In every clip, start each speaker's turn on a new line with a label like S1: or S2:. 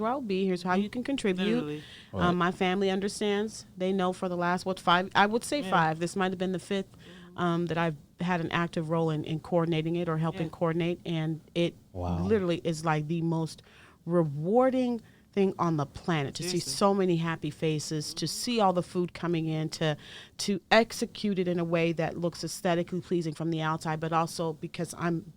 S1: well be. Here's how you can contribute.
S2: Literally.
S3: Right.
S1: My family understands. They know for the last, 5? I would say 5. This might have been the 5th that I've had an active role in coordinating it or helping coordinate. And it literally is like the most rewarding thing on the planet to see so many happy faces, to see all the food coming in, to execute it in a way that looks aesthetically pleasing from the outside, but also because I'm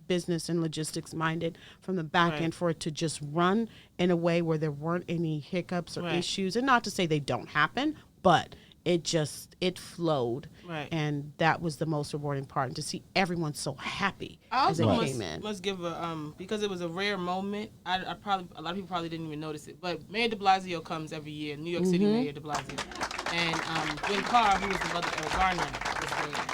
S1: business and logistics minded from the back end, for it to just run in a way where there weren't any hiccups or issues. And not to say they don't happen, but it flowed.
S2: Right.
S1: And that was the most rewarding part, and to see everyone so happy
S2: I
S1: as they
S2: also
S1: came in.
S2: must give because it was a rare moment. A lot of people probably didn't even notice it, but Mayor de Blasio comes every year, New York City Mayor de Blasio. And Gwen Carr, who was the mother of Garner, was there.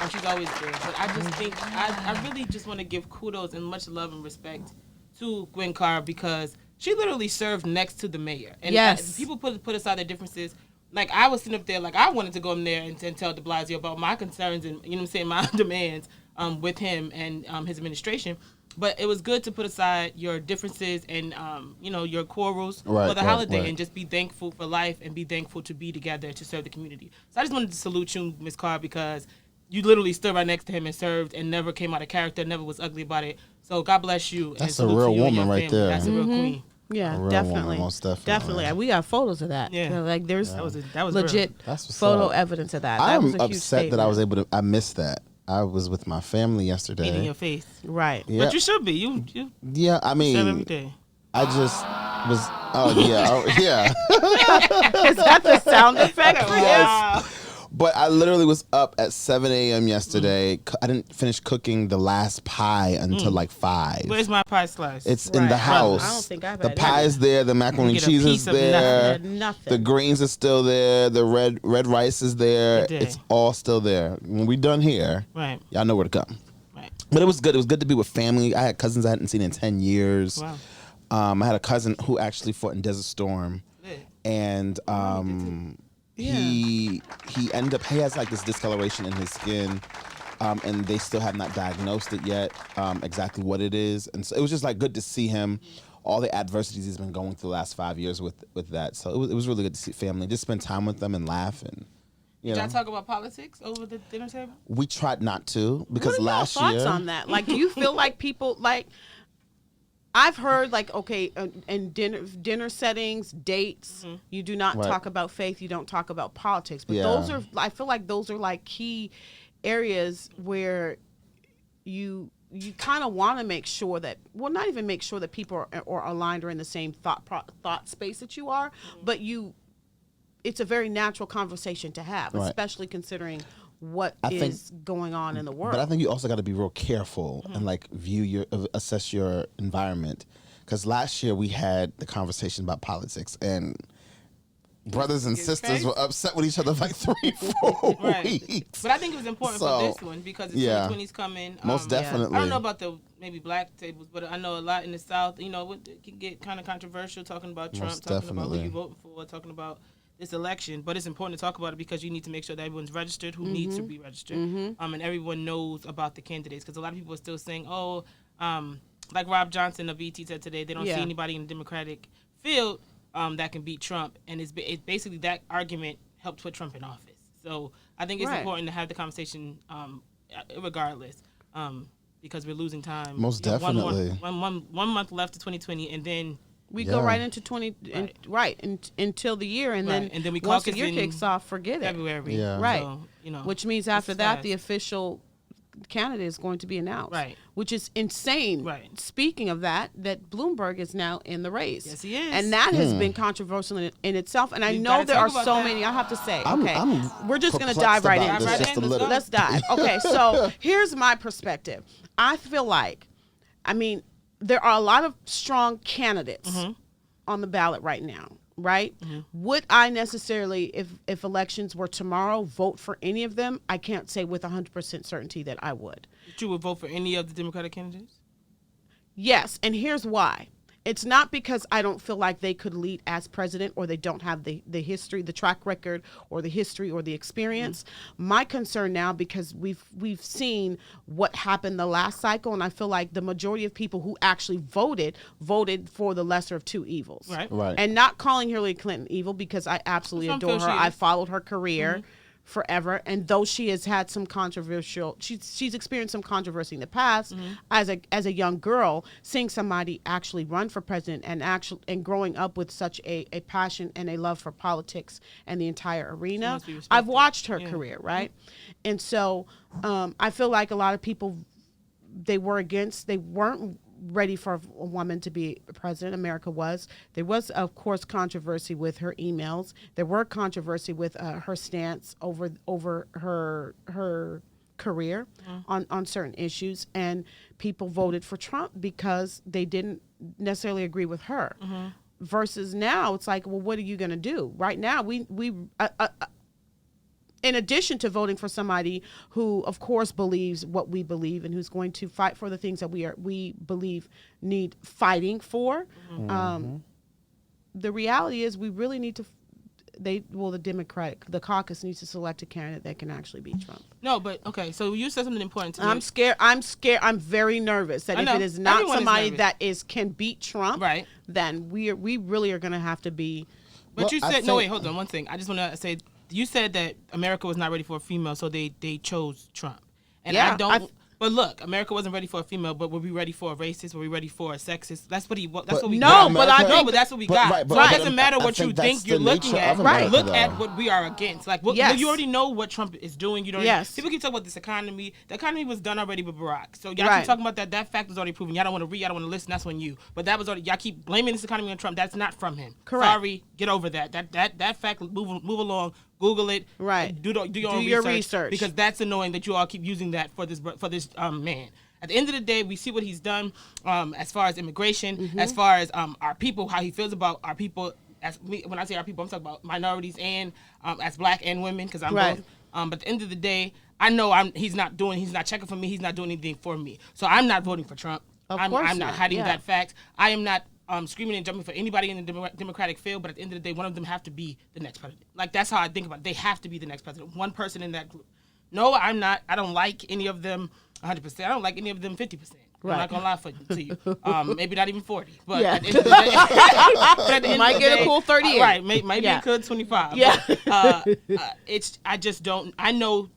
S2: She's always there. But I just think, I really just want to give kudos and much love and respect to Gwen Carr, because she literally served next to the mayor. And people put aside their differences. Like, I was sitting up there, like, I wanted to go in there and tell de Blasio about my concerns and, my demands with him and his administration. But it was good to put aside your differences and, your quarrels for the holiday and just be thankful for life and be thankful to be together to serve the community. So I just wanted to salute you, Ms. Carr, because you literally stood right next to him and served and never came out of character, never was ugly about it. So God bless you.
S3: That's a real woman right there.
S2: That's a real queen.
S1: Yeah, definitely.
S3: Woman, most definitely.
S1: Definitely. We got photos of that. Yeah. Like, there's
S2: that was
S1: legit photo evidence of that. That was a huge
S3: upset
S1: statement.
S3: that I was able to, I missed that. I was with my family yesterday.
S2: Eating your face.
S1: Right.
S3: Yeah.
S2: But you should be. You
S3: yeah, I mean,
S2: serve every day.
S3: I just was, yeah.
S1: Is that the sound effect for
S3: Yes.
S1: you?
S3: But I literally was up at 7 a.m. yesterday. I didn't finish cooking the last pie until like 5.
S2: Where's my pie slice?
S3: It's in the house.
S1: I don't think I've
S3: the
S1: had
S3: pie is there. The macaroni and cheese is there.
S1: Nothing.
S3: The greens are still there. The red rice is there. It's all still there. When we done here, y'all know where to come.
S2: Right.
S3: But it was good. It was good to be with family. I had cousins I hadn't seen in 10 years.
S2: Wow.
S3: I had a cousin who actually fought in Desert Storm. And he ended up, he has like this discoloration in his skin, and they still have not diagnosed it yet, exactly what it is. And so it was just like good to see him, all the adversities he's been going through the last 5 years with that. So it was really good to see family, just spend time with them and laugh. And
S2: did y'all talk about politics over the dinner table?
S3: We tried not to, because
S1: what are
S3: last
S1: y'all
S3: year.
S1: thoughts on that? Like, do you feel like people, like, I've heard, like, okay, in dinner settings, dates, you do not talk about faith, you don't talk about politics. But those are, I feel like those are like key areas where you kind of want to make sure that, well, not even make sure that people are aligned or in the same thought space that you are, but it's a very natural conversation to have, especially considering what is going on in the world.
S3: But I think you also got to be real careful and like assess your environment. Because last year we had the conversation about politics, and brothers and sisters were upset with each other for like 3-4 weeks.
S2: But I think it was important for this one because the 2020's coming.
S3: Most definitely.
S2: I don't know about the maybe black tables, but I know a lot in the South, it can get kind of controversial talking about Trump, talking about who you're voting for, talking about this election, but it's important to talk about it because you need to make sure that everyone's registered who needs to be registered, and everyone knows about the candidates, because a lot of people are still saying, like Rob Johnson of ET said today, they don't see anybody in the Democratic field that can beat Trump, and it's basically that argument helped put Trump in office. So I think it's important to have the conversation regardless, because we're losing time.
S3: Most definitely.
S2: One month left to 2020, and then
S1: we go right into until the year, and then we once the year kicks off, forget it.
S2: February,
S1: right?
S2: So,
S1: which means after that, the official candidate is going to be announced,
S2: right?
S1: Which is insane. Right. Speaking of that Bloomberg is now in the race.
S2: Yes, he is,
S1: and that has been controversial in itself. And I know there are so many. I have to say, we're just going to dive right in. Let's dive. Okay, so here's my perspective. I feel like, there are a lot of strong candidates on the ballot right now, right? Would I necessarily, if elections were tomorrow, vote for any of them? I can't say with 100% certainty that I would.
S2: You would vote for any of the Democratic candidates?
S1: Yes, and here's why. It's not because I don't feel like they could lead as president or they don't have the history, the track record or the history or the experience. My concern now, because we've seen what happened the last cycle, and I feel like the majority of people who actually voted for the lesser of two evils.
S3: Right.
S1: And not calling Hillary Clinton evil, because I absolutely adore her. I followed her career forever, and though she has had some controversial, she's experienced some controversy in the past as a young girl, seeing somebody actually run for president and growing up with such a passion and a love for politics and the entire arena, I've watched her career, right? And so I feel like a lot of people, they weren't ready for a woman to be president. America was. There was, of course, controversy with her emails. There were controversy with her stance over her career on certain issues, and people voted for Trump because they didn't necessarily agree with her. Versus now, it's like, well, what are you going to do? Right now, we in addition to voting for somebody who, of course, believes what we believe and who's going to fight for the things that we believe need fighting for, the reality is we really need to. The caucus needs to select a candidate that can actually beat Trump.
S2: No, but okay. So you said something important to me.
S1: I'm scared. I'm very nervous that if it is not somebody that can beat Trump,
S2: right,
S1: then we really are going to have to be.
S2: But you said no. Wait, hold on. One thing. I just want to say. You said that America was not ready for a female, so they chose Trump. And I don't. But look, America wasn't ready for a female, but were we ready for a racist? Were we ready for a sexist? That's what that's what we got. But that's what we got.
S3: Right,
S2: so it doesn't matter what you think you're looking at.
S3: Right.
S2: Look at what we are against. Like, you already know what Trump is doing. You know, people keep talking about this economy. The economy was done already with Barack. So y'all keep talking about that. That fact was already proven. Y'all don't want to read. Y'all don't want to listen. That's on you. But that was already. Y'all keep blaming this economy on Trump. That's not from him.
S1: Correct.
S2: Sorry. Get over that. That fact. Move along. Google it.
S1: Right.
S2: Do your research because that's annoying that you all keep using that for this man. At the end of the day, we see what he's done as far as immigration, as far as our people, how he feels about our people. When I say our people, I'm talking about minorities and as black and women, because I'm both. But at the end of the day, I know he's not checking for me. He's not doing anything for me. So I'm not voting for Trump. I'm not hiding that fact. I am not screaming and jumping for anybody in the Democratic field, but at the end of the day, one of them have to be the next president. Like, that's how I think about it. They have to be the next president. One person in that group. No, I'm not. I don't like any of them 100%. I don't like any of them 50%. Right. I'm not going to lie to you. Maybe not even 40. But at the end of the day,
S1: you might get a cool 38.
S2: Right. Maybe a good 25.
S1: Yeah.
S2: But, I just don't. I know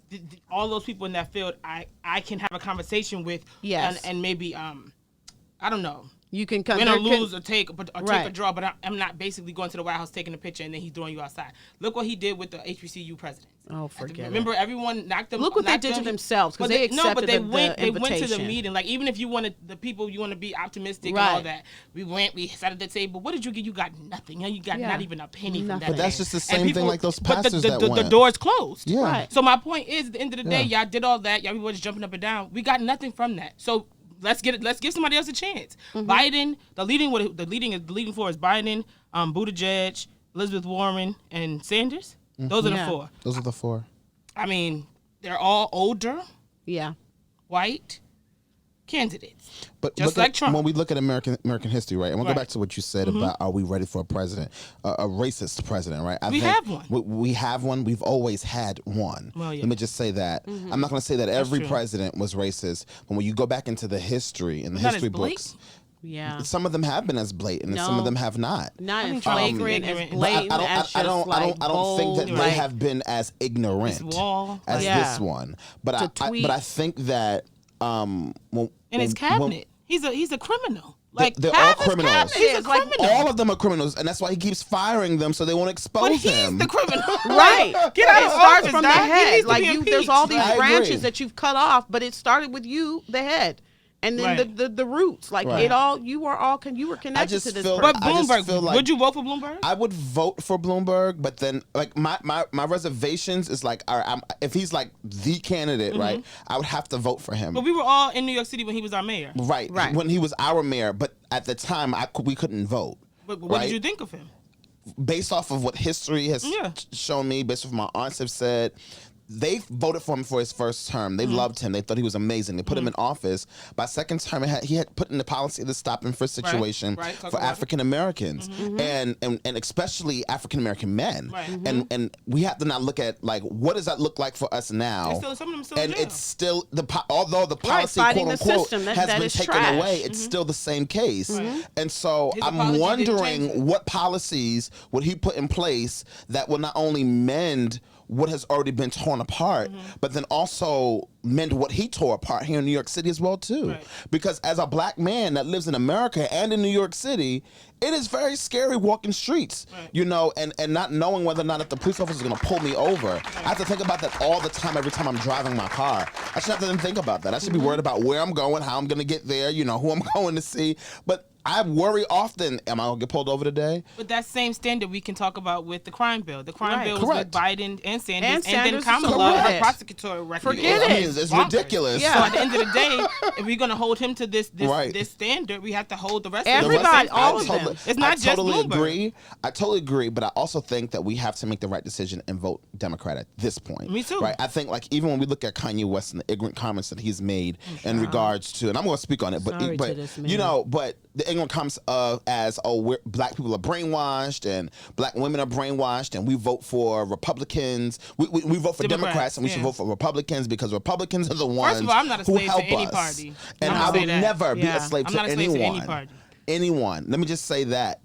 S2: all those people in that field I can have a conversation with.
S1: Yes.
S2: And maybe, I don't know.
S1: You can come
S2: win or lose or take a draw, but I'm not basically going to the White House taking a picture and then he's throwing you outside. Look what he did with the HBCU presidents.
S1: Oh, forget it.
S2: Remember, everyone knocked them.
S1: Look what they did to themselves because they accepted the invitation.
S2: They went to the meeting. Like, even if you wanted the people, you want to be optimistic and all that. We sat at the table. What did you get? You got nothing. You got not even a penny from that.
S3: But that's just the same thing like those pastors
S2: that
S3: went.
S2: The doors closed.
S3: Yeah. Right.
S2: So my point is, at the end of the day, y'all did all that. Y'all was jumping up and down. We got nothing from that. So let's give somebody else a chance. Biden, the leading floor is Biden, Buttigieg, Elizabeth Warren, and Sanders. Those are the four.
S3: Those are the four.
S2: I mean, they're all older.
S1: Yeah.
S2: White candidates.
S3: But
S2: just like Trump.
S3: When we look at American history, right, and we'll go back to what you said about are we ready for a president, a racist president, right?
S2: We have one.
S3: We have one. We've always had one.
S2: Well,
S3: Let me just say that. I'm not going to say that every president was racist, but when you go back into the history, in the history books, some of them have been as blatant, and some of them have not.
S1: Not as flagrant, as blatant,
S3: I don't think that they have been as ignorant as this one. But I think that
S2: in his cabinet, he's a criminal. Like,
S3: they're all criminals.
S2: He's a criminal.
S3: All of them are criminals, and that's why he keeps firing them so they won't expose him.
S2: He's the criminal,
S1: right?
S2: Get out.
S1: It starts from the head. Like there's all these
S3: I
S1: branches
S3: agree.
S1: that you've cut off, but it started with you, the head. And then the roots, like it all, you were connected to this.
S2: But Bloomberg, would you vote for Bloomberg?
S3: I would vote for Bloomberg, but then like my reservations is like, all right, if he's like the candidate, right, I would have to vote for him.
S2: But we were all in New York City when he was our mayor.
S3: Right. When he was our mayor, but at the time we couldn't vote.
S2: But what did you think of him?
S3: Based off of what history has shown me, based off what my aunts have said, they voted for him for his first term. They loved him. They thought he was amazing. They put him in office. By second term, he had put in the policy of the stop and frisk situation for African Americans and especially African American men. And we have to now look at like what does that look like for us now? And it's still although the policy quote unquote has been taken away, it's still the same case. And so I'm wondering what policies would he put in place that will not only mend what has already been torn apart, but then also mend what he tore apart here in New York City as well too. Because as a black man that lives in America and in New York City, it is very scary walking streets, you know, and not knowing whether or not if the police officer is going to pull me over. I have to think about that all the time, every time I'm driving my car. I shouldn't have to think about that. I should be worried about where I'm going, how I'm going to get there, you know, who I'm going to see. But I worry often, am I going to get pulled over today?
S2: But that same standard we can talk about with the crime bill. The crime bill was with Biden and Sanders, and then Kamala, her prosecutorial record.
S1: Forget it.
S3: I mean, it's ridiculous.
S2: Yeah. So at the end of the day, if we're going to hold him to this standard, we have to hold the rest of them.
S1: Everybody, all of them.
S2: It's not just Bloomberg.
S3: I totally agree, but I also think that we have to make the right decision and vote Democrat at this point.
S2: Me too.
S3: Right? I think like even when we look at Kanye West and the ignorant comments that he's made in regards to, and I'm going to speak on it, but you know, but the ignorant comments as black people are brainwashed and black women are brainwashed and we vote for Republicans. We vote for Democrats and we should vote for Republicans because Republicans are the ones
S2: First of all, I'm not a
S3: who
S2: slave
S3: help
S2: to any
S3: us.
S2: party.
S3: And I will never be a slave to anyone. Anyone. Let me just say that.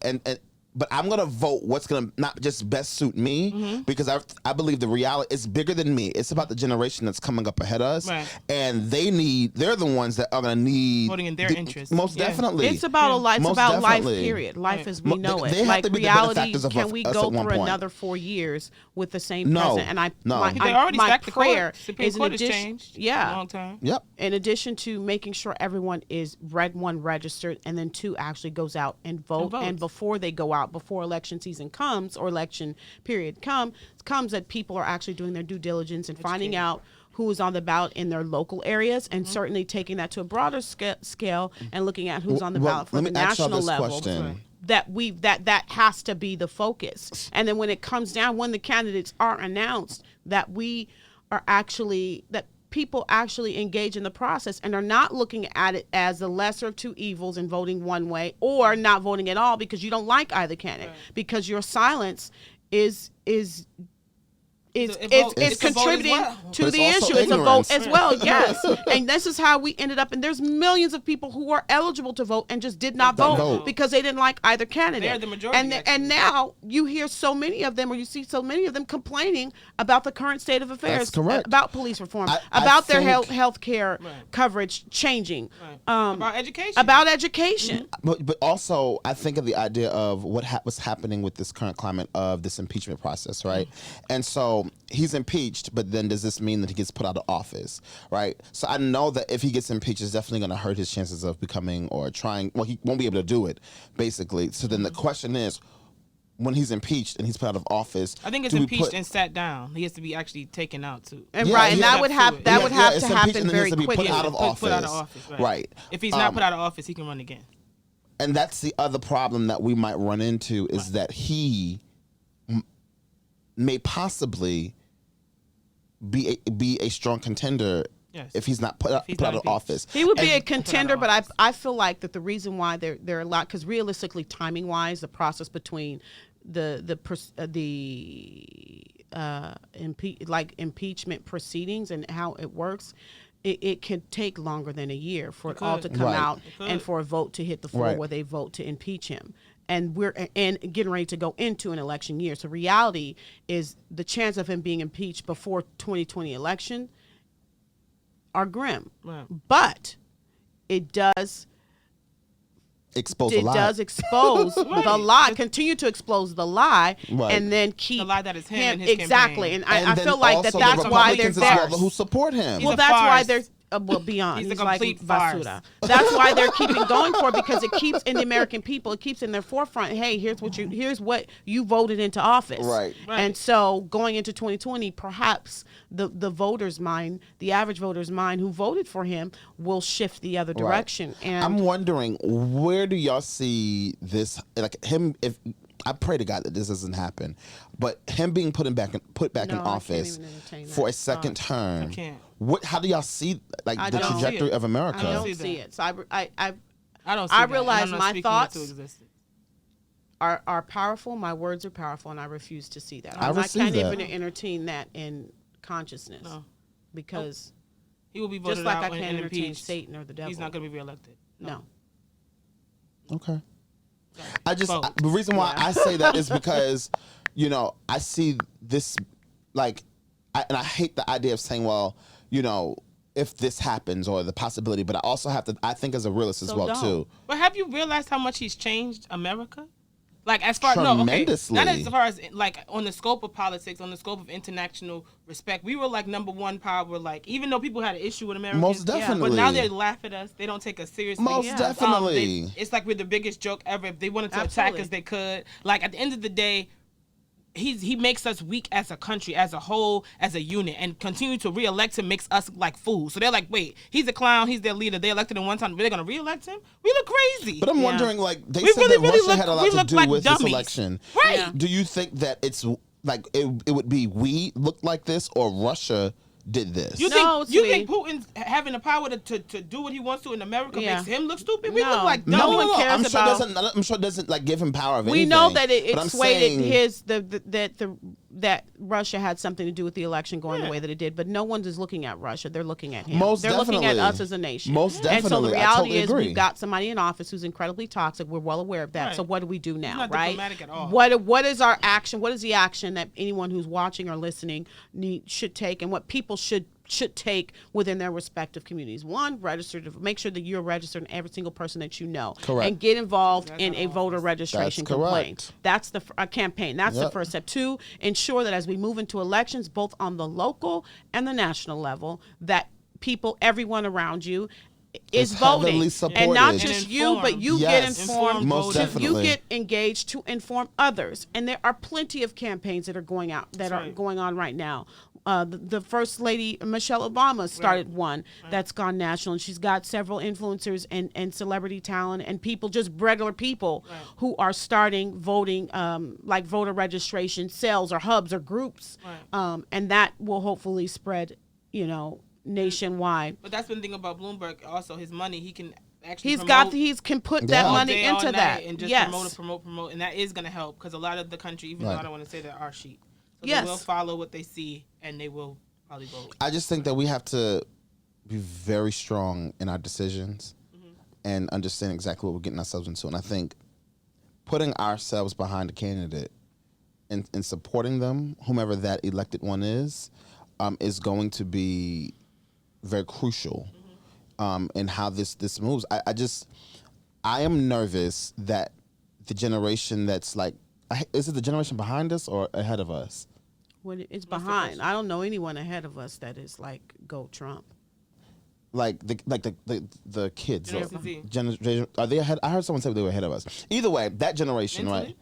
S3: But I'm going to vote what's going to not just best suit me because I believe the reality is bigger than me. It's about the generation that's coming up ahead of us. And they're the ones that are going to need
S2: voting in their interest.
S3: Most definitely.
S1: It's about a life. It's about life, period. Life as we know it.
S3: They have
S1: like
S3: to be
S1: reality,
S3: the
S1: can we go through another 4 years with the same president? And my prayer is in addition,
S2: a long time.
S3: Yep.
S1: In addition to making sure everyone is registered, and then 2 actually goes out and vote. And before they go out, before election season comes or election period comes that people are actually doing their due diligence and finding out who is on the ballot in their local areas, and certainly taking that to a broader scale and looking at who's on the ballot for the national level. That has to be the focus. And then when it comes down, when the candidates are announced, that we are actually people actually engage in the process and are not looking at it as the lesser of 2 evils and voting one way or not voting at all because you don't like either candidate, because your silence is contributing to the issue. It's a vote as well, yes. And this is how we ended up. And there's millions of people who are eligible to vote and just did not vote because they didn't like either candidate.
S2: They're the majority.
S1: And now you hear so many of them, or you see so many of them complaining about the current state of affairs, about police reform, about their health care coverage changing,
S2: about education.
S3: But also, I think of the idea of what's happening with this current climate of this impeachment process, right? And so he's impeached, but then does this mean that he gets put out of office, right? So I know that if he gets impeached, it's definitely going to hurt his chances of becoming or trying. Well, he won't be able to do it, basically. So then the question is, when he's impeached and he's put out of office,
S2: I think it's impeached and sat down. He has to be actually taken out too.
S1: And that would have to happen very quickly.
S3: Put out of office, right?
S2: If he's not put out of office, he can run again.
S3: And that's the other problem that we might run into is that he may possibly be a strong contender if he's not put out of office.
S1: He would be a contender, but I feel like that the reason why there are a lot, because realistically, timing wise, the process between impeachment proceedings and how it works, it could take longer than a year for it all to come out and for a vote to hit the floor where they vote to impeach him. And we're getting ready to go into an election year. So reality is the chance of him being impeached before 2020 election are grim. Right. But it does
S3: expose a lie.
S1: It does expose the lie, continue to expose the lie, and then keep
S2: the lie that is him and his
S1: exactly.
S2: campaign.
S1: And I feel like that's why they're there.
S3: Who support him.
S1: Well, that's why they're beyond.
S2: He's a complete basura.
S1: That's why they're keeping going for it, because it keeps in the American people. It keeps in their forefront. Hey, here's what you voted into office.
S3: Right.
S1: And so going into 2020, perhaps the voter's mind, the average voter's mind who voted for him, will shift the other direction. And
S3: I'm wondering, where do y'all see this? Like him, if I pray to God that this doesn't happen. But him being put back in
S1: No, I can't
S3: office
S1: even entertain that.
S3: for a second term.
S2: I can't.
S3: How do y'all see like
S1: I
S3: the
S1: don't see
S3: trajectory
S2: it.
S3: of America?
S1: I don't
S2: see
S1: see
S2: that.
S1: it. So I
S2: don't see
S1: I
S2: that,
S1: realize
S2: and I'm not
S1: my
S2: speaking it
S1: thoughts
S2: to existence.
S1: are powerful. My words are powerful, and I refuse to see that.
S3: I
S1: I
S3: receive
S1: can't
S3: that.
S1: even entertain that in consciousness
S2: No.
S1: because
S2: He will be voted
S1: just like
S2: out
S1: I can't
S2: and
S1: entertain
S2: impeached.
S1: Satan or the devil.
S2: He's not going to be reelected.
S1: No.
S3: Okay.
S2: Sorry.
S3: The reason why
S1: Yeah.
S3: I say that is because, I see this, like, and I hate the idea of saying, well, if this happens or the possibility, but I also have to, I think as a realist as
S1: So
S3: well,
S1: don't.
S3: too.
S2: But have you realized how much he's changed America? Like as far
S3: Tremendously.
S2: not as far as like on the scope of politics, on the scope of international respect, we were like number one power. Like even though people had an issue with Americans,
S3: Most definitely.
S2: but now they laugh at us. They don't take us seriously.
S3: Most definitely.
S2: It's like we're the biggest joke ever. If they wanted to
S1: Absolutely.
S2: attack us, they could. Like at the end of the day, he makes us weak as a country, as a whole, as a unit, and continue to re-elect him makes us like fools. So they're like, wait, he's a clown, he's their leader. They elected him one time, but they're gonna re-elect him? We look crazy.
S3: But I'm wondering, like, they
S2: We
S3: said
S2: really,
S3: that
S2: really
S3: Russia
S2: look-
S3: had a
S2: we
S3: lot to
S2: look
S3: do
S2: like
S3: with
S2: dummies.
S3: this election.
S2: Right.
S1: Yeah.
S3: Do you think that it's like it would be we look like this or Russia did this?
S2: You
S1: No,
S2: think you
S1: Slee.
S2: think Putin's having the power to do what he wants to in America
S1: Yeah.
S2: makes him look stupid? We
S1: No.
S2: look like
S1: No
S2: dummies.
S1: one cares
S3: I'm sure
S1: about-
S3: it doesn't like give him power of
S1: We
S3: anything.
S1: know that
S3: but
S1: it
S3: I'm
S1: swayed
S3: saying-
S1: that Russia had something to do with the election going the
S2: Yeah.
S1: way that it did, but no one's is looking at Russia. They're looking at him.
S3: Most
S1: They're looking at
S3: definitely.
S1: us as a nation.
S3: Most
S1: And so
S3: definitely.
S1: the
S3: I
S1: reality
S3: totally
S1: is
S3: agree.
S1: we've got somebody in office who's incredibly toxic. We're well aware of that.
S2: Right.
S1: So what do we do now,
S2: not
S1: right?
S2: diplomatic at all.
S1: What is our action? What is the action that anyone who's watching or listening should take, and what people should take within their respective communities? One, register to make sure that you're registered in every single person that you know.
S3: Correct.
S1: And get involved
S2: That's
S1: in
S2: our
S1: a voter
S2: office.
S1: registration
S3: That's
S1: complaint.
S3: correct.
S1: That's the campaign. That's the
S3: Yep.
S1: first step. Two, ensure that as we move into elections, both on the local and the national level, that everyone around you is
S3: It's heavily
S1: voting.
S3: supported.
S1: And not
S2: And
S1: just you, but
S2: informed.
S1: you
S3: Yes.
S1: get informed.
S3: Most
S1: to,
S3: definitely.
S1: You get engaged to inform others. And there are plenty of campaigns that are going out, that are
S2: right.
S1: going on right now. The First Lady, Michelle Obama, started one that's gone national. And she's got several influencers and celebrity talent and people, just regular people who are starting voting, like voter registration cells or hubs or groups.
S2: Right.
S1: And that will hopefully spread, nationwide.
S2: But that's been the thing about Bloomberg. Also, his money, he can actually
S1: He can put that
S3: Yeah.
S2: all
S1: money
S2: day, all
S1: into
S2: night
S1: that.
S2: and just
S1: Yes.
S2: promote, and that is going to help because a lot of the country, even though
S3: Right.
S2: I don't want to say that our sheet, so
S1: Yes.
S2: they will follow what they see and they will probably vote.
S3: I just think that we have to be very strong in our decisions and understand exactly what we're getting ourselves into. And I think putting ourselves behind a candidate and supporting them, whomever that elected one is going to be very crucial in how this moves. I am nervous that the generation that's like, is it the generation behind us or ahead of us?
S1: When it's
S2: What's the
S1: behind.
S2: question?
S1: I don't know anyone ahead of us that is like, go Trump.
S3: Like the kids.
S2: Generation Z.
S3: Are they ahead? I heard someone say they were ahead of us. Either way, that generation,
S2: Mentally?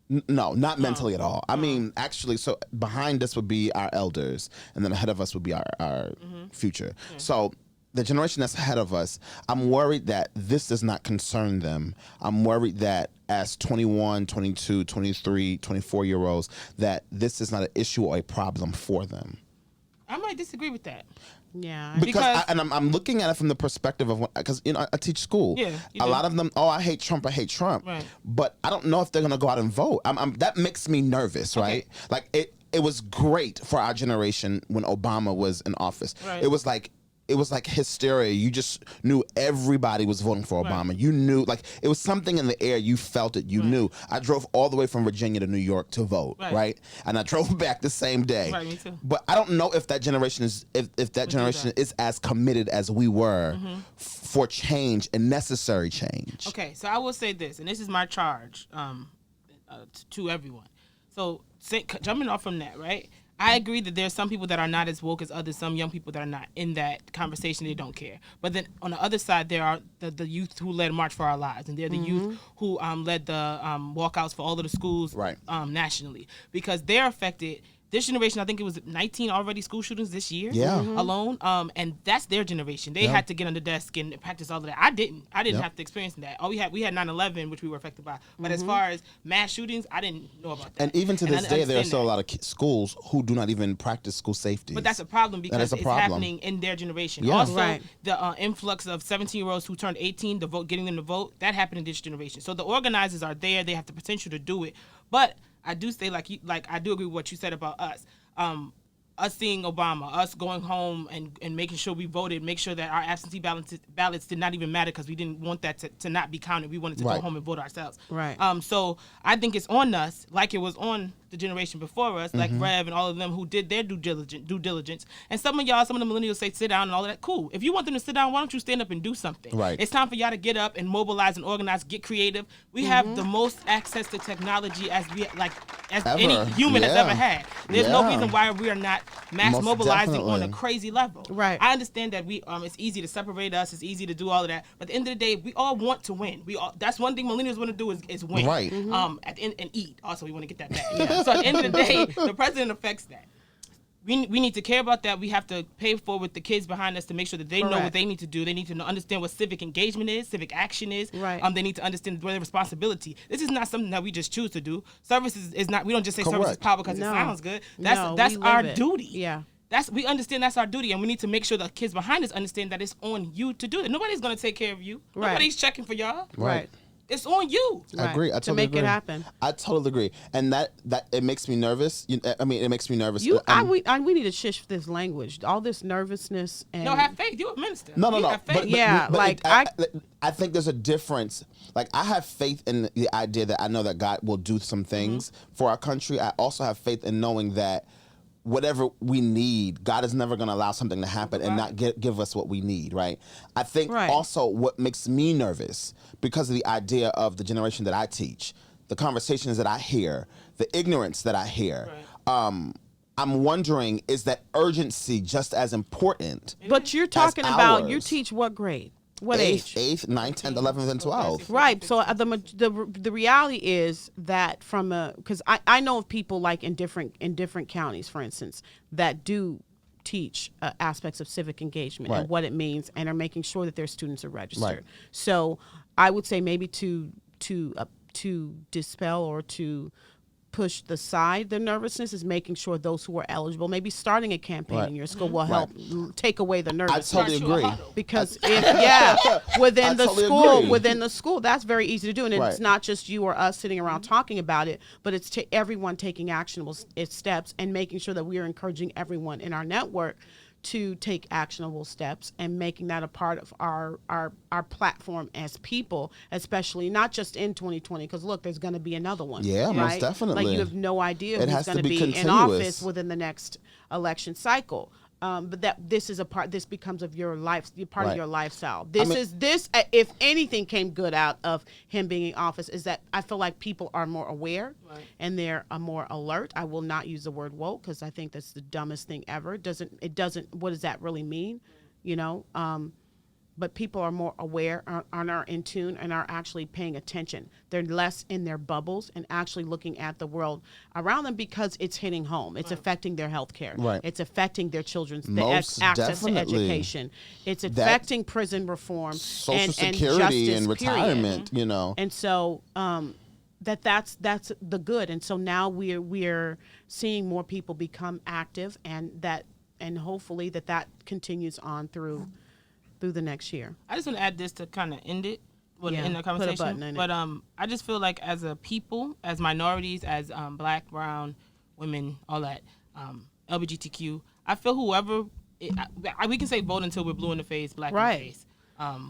S3: right? No, not mentally at all. I mean, actually, so behind us would be our elders, and then ahead of us would be our future. So the generation that's ahead of us, I'm worried that this does not concern them. I'm worried that as 21, 22, 23, 24-year-olds, that this is not an issue or a problem for them.
S2: I might disagree with that.
S1: Yeah.
S3: Because I'm looking at it from the perspective of, because I teach school.
S2: Yeah, you
S3: a
S2: do.
S3: lot of them, I hate Trump.
S2: Right.
S3: But I don't know if they're gonna go out and vote. That makes me nervous, right? Like it was great for our generation when Obama was in office.
S2: Right.
S3: It was like hysteria. You just knew everybody was voting for Obama.
S2: Right.
S3: You knew, like, it was something in the air. You felt it. You knew. I drove all the way from Virginia to New York to vote, right? And I drove back the same day.
S2: Right, me too.
S3: But I don't know if that generation is if that generation is as committed as we were for change and necessary change.
S2: Okay, so I will say this, and this is my charge to everyone. So jumping off from that, right? I agree that there's some people that are not as woke as others, some young people that are not in that conversation, they don't care. But then on the other side, there are the youth who led March for Our Lives, and they're the youth who led the walkouts for all of the schools
S3: Right.
S2: nationally, because they're affected this generation, I think it was 19 already school shootings this year alone. And that's their generation. They had to get on the desk and practice all of that. I didn't have to experience that. We had 9/11, which we were affected by. But as far as mass shootings, I didn't know about that.
S3: And even to this day, there are still a lot of schools who do not even practice school safety.
S2: But that's a problem because it's happening in their generation.
S3: Yeah.
S2: Also, the influx of 17-year-olds who turned 18 to vote, getting them to vote, that happened in this generation. So the organizers are there. They have the potential to do it. But I do say, like I do agree with what you said about us. Us seeing Obama, us going home and making sure we voted, make sure that our absentee ballots did not even matter because we didn't want that to not be counted. We wanted to go home and vote ourselves.
S1: Right.
S2: So I think it's on us, like it was on the generation before us, like Rev and all of them who did their due diligence. And some of the millennials say sit down and all of that. Cool. If you want them to sit down, why don't you stand up and do something?
S3: Right.
S2: It's time for y'all to get up and mobilize and organize, get creative. We have the most access to technology as any human has ever had. There's no reason why we are not mass mobilizing on a crazy level.
S1: Right.
S2: I understand that it's easy to separate us, it's easy to do all of that, but at the end of the day, we all want to win. That's one thing millennials want to do is win.
S3: Right.
S2: At the end, and eat. Also, we want to get that back. So at the end of the day, the president affects that. We need to care about that. We have to pay for with the kids behind us to make sure that they know what they need to do. They need to understand what civic engagement is, civic action is.
S1: Right.
S2: They need to understand their responsibility. This is not something that we just choose to do. Services is not. We don't just say service is power because it sounds good. That's our duty.
S1: Yeah.
S2: We understand that's our duty, and we need to make sure the kids behind us understand that it's on you to do it. Nobody's gonna take care of you.
S1: Right.
S2: Nobody's checking for y'all.
S1: Right.
S2: It's on you.
S3: I agree. I totally
S1: to make
S3: agree.
S1: it happen.
S3: I totally agree, and that it makes me nervous. It makes me nervous.
S1: We need to shift this language. All this nervousness and
S2: No, have faith. You're a minister.
S3: No.
S2: Have faith.
S3: I think there's a difference. Like, I have faith in the idea that I know that God will do some things for our country. I also have faith in knowing that whatever we need, God is never going to allow something to happen and not give us what we need, right? I think also what makes me nervous, because of the idea of the generation that I teach, the conversations that I hear, the ignorance that I hear, I'm wondering, is that urgency just as important?
S1: But you're talking about, you teach what grade? What age?
S3: 8th, 9th, 10th, 11th, and 12th.
S1: Right. So the reality is that because I know of people like in different counties, for instance, that do teach aspects of civic engagement and what it means, and are making sure that their students are registered.
S3: Right.
S1: So I would say maybe to dispel or to push aside the nervousness is making sure those who are eligible, maybe starting a campaign in your school will help take away the nervousness.
S3: I totally agree.
S1: Because within the school, that's very easy to do, and it's not just you or us sitting around talking about it, but it's everyone taking actionable steps and making sure that we are encouraging everyone in our network to take actionable steps and making that a part of our platform as people, especially not just in 2020, because look, there's going to be another one.
S3: Yeah,
S1: right?
S3: most definitely.
S1: Like, you have no idea who's going to be in office within the next election cycle. But this becomes of your life, part of your lifestyle. If anything came good out of him being in office, is that I feel like people are more aware and they're more alert. I will not use the word woke because I think that's the dumbest thing ever. It doesn't, what does that really mean? But people are more aware and are in tune and are actually paying attention. They're less in their bubbles and actually looking at the world around them because it's hitting home. It's affecting their health care. Right. It's affecting their children's access to education. It's affecting prison reform,
S3: Social Security
S1: justice,
S3: and retirement,
S1: And so that's the good. And so now we're seeing more people become active, and hopefully that continues on through the next year.
S2: I just want to add this to kind of end it, in the conversation.
S1: Put a button in
S2: but I just feel like as a people, as minorities, as Black, brown, women, all that, LGBTQ, I feel we can say vote until we're blue in the face, black in the face.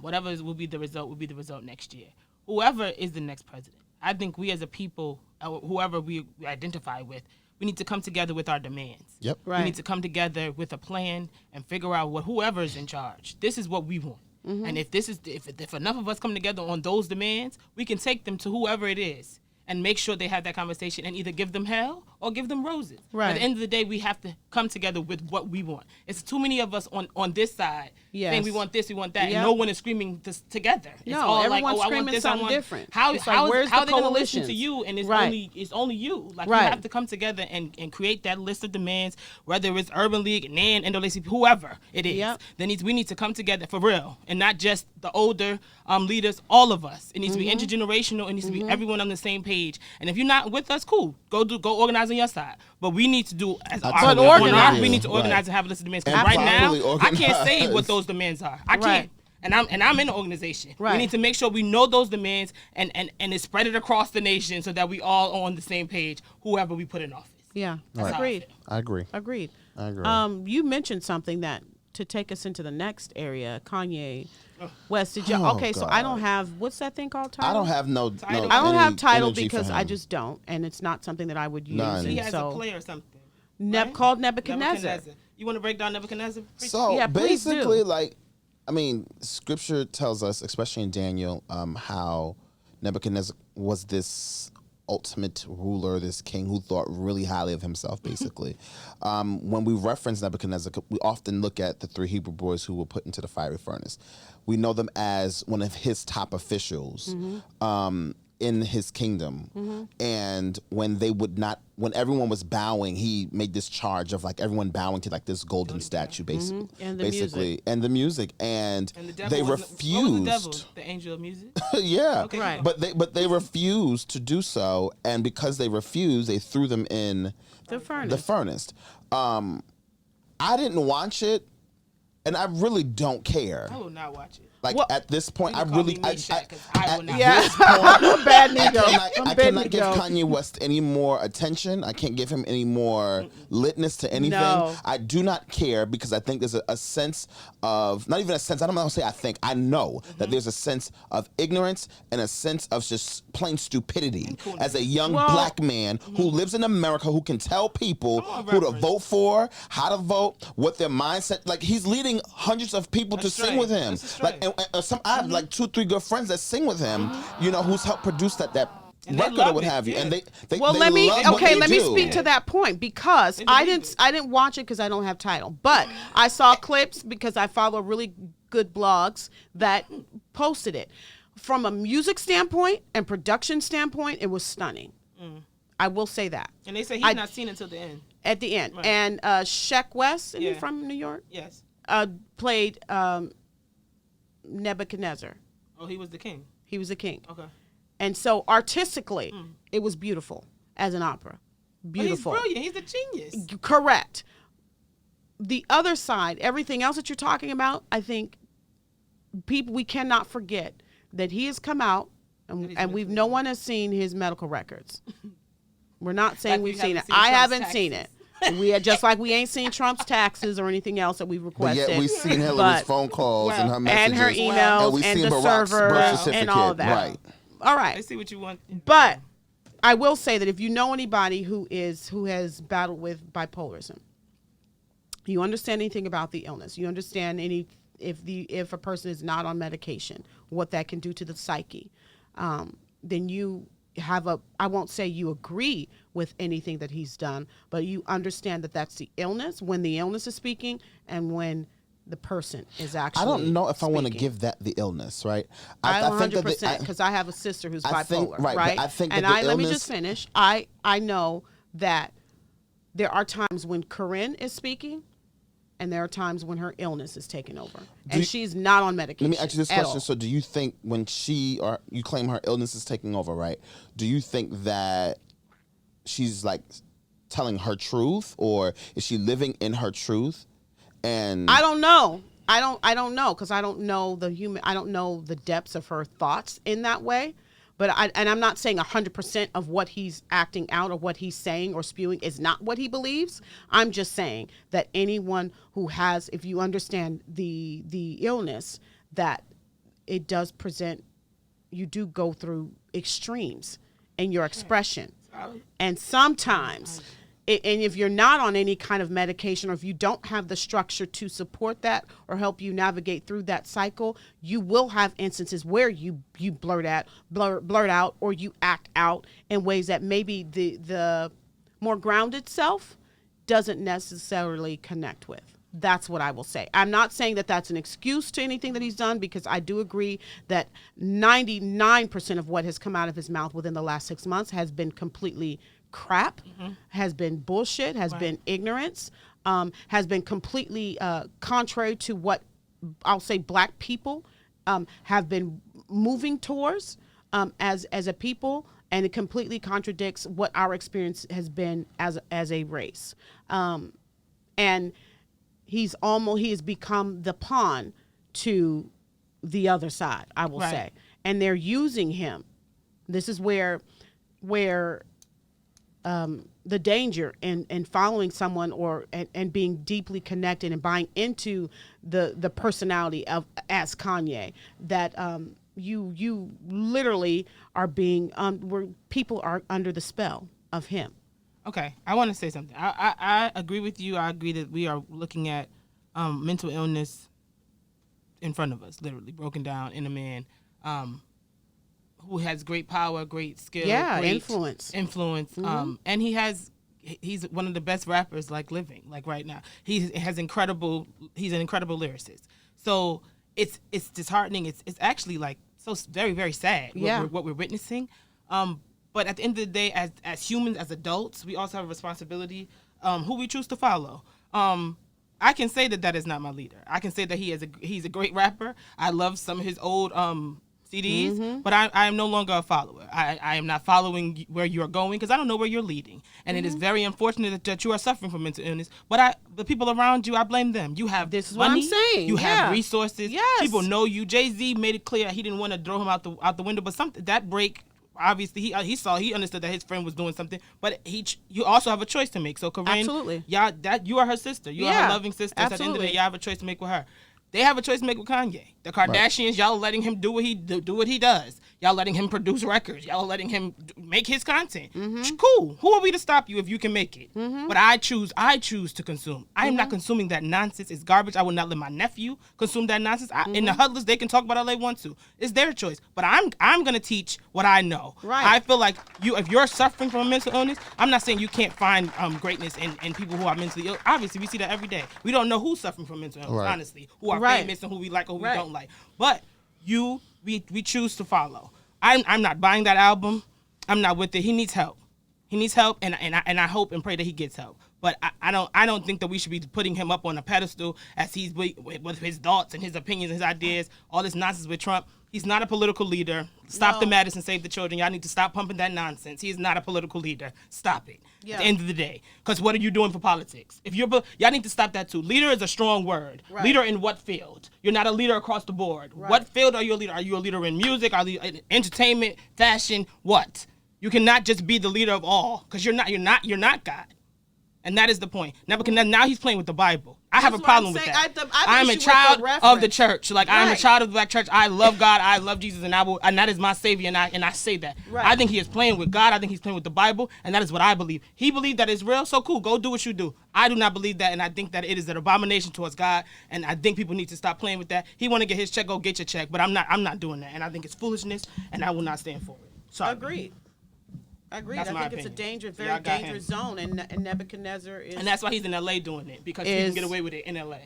S2: Whatever will be the result next year. Whoever is the next president, I think we as a people, whoever we identify with, we need to come together with our demands.
S3: Yep.
S1: Right.
S2: We need to come together with a plan and figure out whoever is in charge. This is what we want. And if enough of us come together on those demands, we can take them to whoever it is and make sure they have that conversation and either give them hell or give them roses.
S1: Right.
S2: At the end of the day, we have to come together with what we want. It's too many of us on this side saying we want this, we want that, and no one is screaming this together. It's
S1: No,
S2: all
S1: everyone's
S2: like, oh, I
S1: screaming
S2: want this,
S1: something
S2: I want
S1: different.
S2: How
S1: It's like, where's
S2: how
S1: the
S2: they gonna listen
S1: coalitions?
S2: to you and
S1: Right.
S2: it's only you. Like
S1: Right.
S2: you have to come together and create that list of demands, whether it's Urban League, NAN, NAACP, whoever it is.
S1: Yep.
S2: We need to come together for real, and not just the older leaders, all of us. It needs to be intergenerational. It needs to be everyone on the same page. And if you're not with us, cool. Go organize on your side. But we need to do as
S3: I
S2: our
S3: totally
S1: organize.
S2: we need to organize
S3: Right.
S2: and have a list of demands. 'Cause
S3: And
S2: right now,
S3: properly
S2: I can't say
S3: organize.
S2: what those demands are. I
S1: Right.
S2: can't. And I'm in the organization.
S1: Right.
S2: We need to make sure we know those demands and it's spread it across the nation so that we all are on the same page, whoever we put in office.
S1: Yeah.
S3: Right.
S1: Agreed.
S3: I agree.
S1: Agreed.
S3: I agree.
S1: You mentioned something that to take us into the next area, Kanye West. Did you?
S3: Oh,
S1: Okay, so I don't
S3: God.
S1: have what's that thing called? Title?
S3: I don't have no.
S2: Title.
S3: no
S2: I
S1: I don't
S3: any
S1: have title
S3: energy for
S1: because I
S3: him.
S1: just don't, and it's not something that I would use.
S3: None.
S1: and
S2: He has
S1: so
S2: a play or something.
S1: Called Nebuchadnezzar.
S2: You want to break down Nebuchadnezzar?
S3: So
S1: Yeah, please do.
S3: basically, like, I mean, Scripture tells us, especially in Daniel, how Nebuchadnezzar was this ultimate ruler, this king who thought really highly of himself. Basically, when we reference Nebuchadnezzar, we often look at the 3 Hebrew boys who were put into the fiery furnace. We know them as one of his top officials. In his kingdom, and when everyone was bowing, he made this charge of like everyone bowing to like this golden statue, basically,
S1: And the
S3: and the music, and
S2: And the devil
S3: they
S2: wasn't-
S3: refused.
S2: What was the devil? The angel of music?
S3: Yeah,
S2: Okay.
S1: Right.
S3: but they refused to do so, and because they refused, they threw them in
S1: The furnace.
S3: the furnace. I didn't watch it, and I really don't care.
S2: I will not watch it.
S3: Like
S1: Well,
S3: at this point,
S2: You
S3: I
S2: can call
S3: really,
S2: me Meshach, 'cause I will not
S1: Yeah,
S3: this point,
S1: I'm a bad
S3: I
S1: Nigo.
S3: cannot, I cannot give Kanye West any more attention. I can't give him any more litness to anything.
S1: No.
S3: I do not care because I think there's a sense of, not even a sense, I don't want to say I think, I know that there's a sense of ignorance and a sense of just plain stupidity as a young black man who lives in America who can tell people who to vote for, how to vote, what their mindset, like he's leading hundreds of people to sing with him.
S2: That's
S3: Like,
S2: right.
S3: I have like 2 or 3 good friends that sing with him, you know, who's helped produce that
S2: And they
S3: record or
S2: love
S3: what
S2: it,
S3: have you.
S2: yeah.
S3: And they
S1: Well,
S3: they
S1: let me
S3: love what they
S1: let me
S3: do.
S1: speak to that point because I didn't watch it because I don't have title, but I saw clips because I follow really good blogs that posted it. From a music standpoint and production standpoint, it was stunning. I will say that
S2: And they say he's not seen until the end.
S1: at the end.
S2: Right.
S1: And Sheck West, isn't he
S2: Yeah.
S1: from New York?
S2: Yes.
S1: Played Nebuchadnezzar.
S2: Oh, he was the king.
S1: He was the king.
S2: Okay.
S1: And so artistically, it was beautiful as an opera. Beautiful.
S2: But he's brilliant. He's a genius.
S1: Correct. The other side, everything else that you're talking about, I think we cannot forget that he has come out and no one has seen his medical records. We're not saying
S2: Like we
S1: we've seen it.
S2: haven't seen
S1: I
S2: Trump's
S1: haven't
S2: taxes.
S1: seen it. We are just like we ain't seen Trump's taxes or anything else that we've
S3: But
S1: requested.
S3: yet we've seen Hillary's
S1: But-
S3: phone calls and her
S1: and
S3: messages.
S1: her emails
S3: we've
S1: and
S3: seen
S1: the
S3: Barack's
S1: server
S3: birth
S1: and
S3: certificate.
S1: all that.
S3: Right.
S1: All
S2: I
S1: right.
S2: see what you want.
S1: But I will say that if you know anybody who has battled with bipolarism, you understand anything about the illness, you understand if a person is not on medication, what that can do to the psyche, then you have I won't say you agree with anything that he's done, but you understand that that's the illness, when the illness is speaking and when the person is actually
S3: I don't know if I want to
S1: speaking.
S3: give that the illness, right?
S1: I
S3: think that
S1: 100% because I have a sister who's
S3: I think-
S1: bipolar,
S3: right,
S1: right?
S3: but I think
S1: and
S3: that the
S1: let me
S3: illness-
S1: just finish. I know that there are times when Corinne is speaking, and there are times when her illness is taking over, and she's not on medication.
S3: Let me ask you this
S1: at
S3: question.
S1: all.
S3: So do you think when you claim her illness is taking over, right? Do you think that she's like telling her truth, or is she living in her truth? And
S1: I don't know. I don't know because I don't know I don't know the depths of her thoughts in that way. But I'm not saying 100% of what he's acting out or what he's saying or spewing is not what he believes. I'm just saying that anyone who has, if you understand the illness, that it does present, you do go through extremes in your expression. And sometimes and if you're not on any kind of medication, or if you don't have the structure to support that or help you navigate through that cycle, you will have instances where you blurt out, or you act out in ways that maybe the more grounded self doesn't necessarily connect with. That's what I will say. I'm not saying that that's an excuse to anything that he's done, because I do agree that 99% of what has come out of his mouth within the last 6 months has been completely crap, has been bullshit, has been ignorance, has been completely contrary to what I'll say Black people have been moving towards as a people, and it completely contradicts what our experience has been as a race. And he has become the pawn to the other side, I will say. And they're using him. This is where the danger in following someone and being deeply connected and buying into the personality as Kanye, that you literally are being where people are under the spell of him.
S2: Okay, I want to say something. I agree with you. I agree that we are looking at mental illness in front of us, literally broken down in a man who has great power, great skill, great influence. Mm-hmm. And he's one of the best rappers living right now. He's an incredible lyricist. So it's disheartening. It's actually so very, very sad what we're witnessing. But at the end of the day, as humans, as adults, we also have a responsibility who we choose to follow. I can say that is not my leader. I can say that he's a great rapper. I love some of his old CDs, but I am no longer a follower. I am not following where you're going, because I don't know where you're leading. And it is very unfortunate that you are suffering from mental illness. But the people around you, I blame them. You have
S1: this is
S2: money,
S1: what I'm saying.
S2: You have resources.
S1: Yes.
S2: People know you. Jay-Z made it clear he didn't want to throw him out the window, but that break. Obviously, he understood that his friend was doing something, but you also have a choice to make. So, Corinne,
S1: absolutely,
S2: you are her sister. You are her loving sister. So at the end of the day, you have a choice to make with her. They have a choice to make with Kanye. The Kardashians, y'all letting him do what he does. Y'all letting him produce records. Y'all letting him make his content. Mm-hmm. Cool. Who are we to stop you if you can make it? Mm-hmm. But I choose to consume. I am not consuming that nonsense. It's garbage. I will not let my nephew consume that nonsense. In the huddlers, they can talk about all they want to. It's their choice. But I'm gonna teach what I know.
S1: Right.
S2: I feel like if you're suffering from a mental illness, I'm not saying you can't find greatness in people who are mentally ill. Obviously, we see that every day. We don't know who's suffering from mental illness, honestly, who are famous and who we like or who we don't like. But we choose to follow. I'm not buying that album. I'm not with it. He needs help. And I hope and pray that he gets help. But I don't think that we should be putting him up on a pedestal as he's with his thoughts and his opinions and his ideas, all this nonsense with Trump. He's not a political leader. Stop the madness and save the children. Y'all need to stop pumping that nonsense. He is not a political leader. Stop it. Yeah. At the end of the day. Because what are you doing for politics? Y'all need to stop that too. Leader is a strong word. Right. Leader in what field? You're not a leader across the board. Right. What field are you a leader? Are you a leader in music? Are you in entertainment, fashion? What? You cannot just be the leader of all, because you're not God. And that is the point. Now he's playing with the Bible. I have a problem with that. I'm a child of the church. I'm a child of the Black church. I love God. I love Jesus, and that is my savior. And I say that. Right. I think he is playing with God. I think he's playing with the Bible, and that is what I believe. He believed that it's real. So cool. Go do what you do. I do not believe that, and I think that it is an abomination towards God. And I think people need to stop playing with that. He want to get his check. Go get your check. But I'm not doing that, and I think it's foolishness, and I will not stand for it. Sorry.
S1: Agreed. I
S2: That's
S1: think it's a very dangerous zone, and Nebuchadnezzar is.
S2: And that's why he's in LA doing it, because he can get away with it in LA.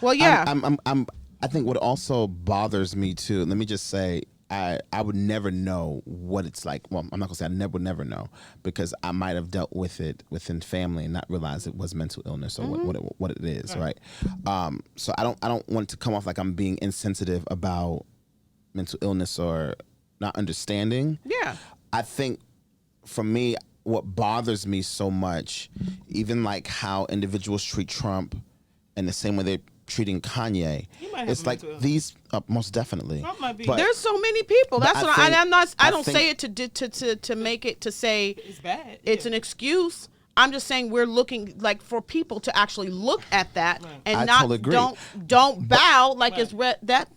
S1: Well, yeah.
S3: I think what also bothers me too. Let me just say, I would never know what it's like. Well, I'm not gonna say I would never know, because I might have dealt with it within family and not realize it was mental illness or what it is, right? So I don't want to come off like I'm being insensitive about mental illness or not understanding.
S1: Yeah.
S3: I think, for me, what bothers me so much, even how individuals treat Trump and the same way they're treating Kanye, it's like these most definitely.
S2: Trump might be.
S1: But there's so many people. That's what I don't say it to make it to say
S2: it's bad.
S1: It's an excuse. I'm just saying we're looking for people to actually look at that and don't bow it's that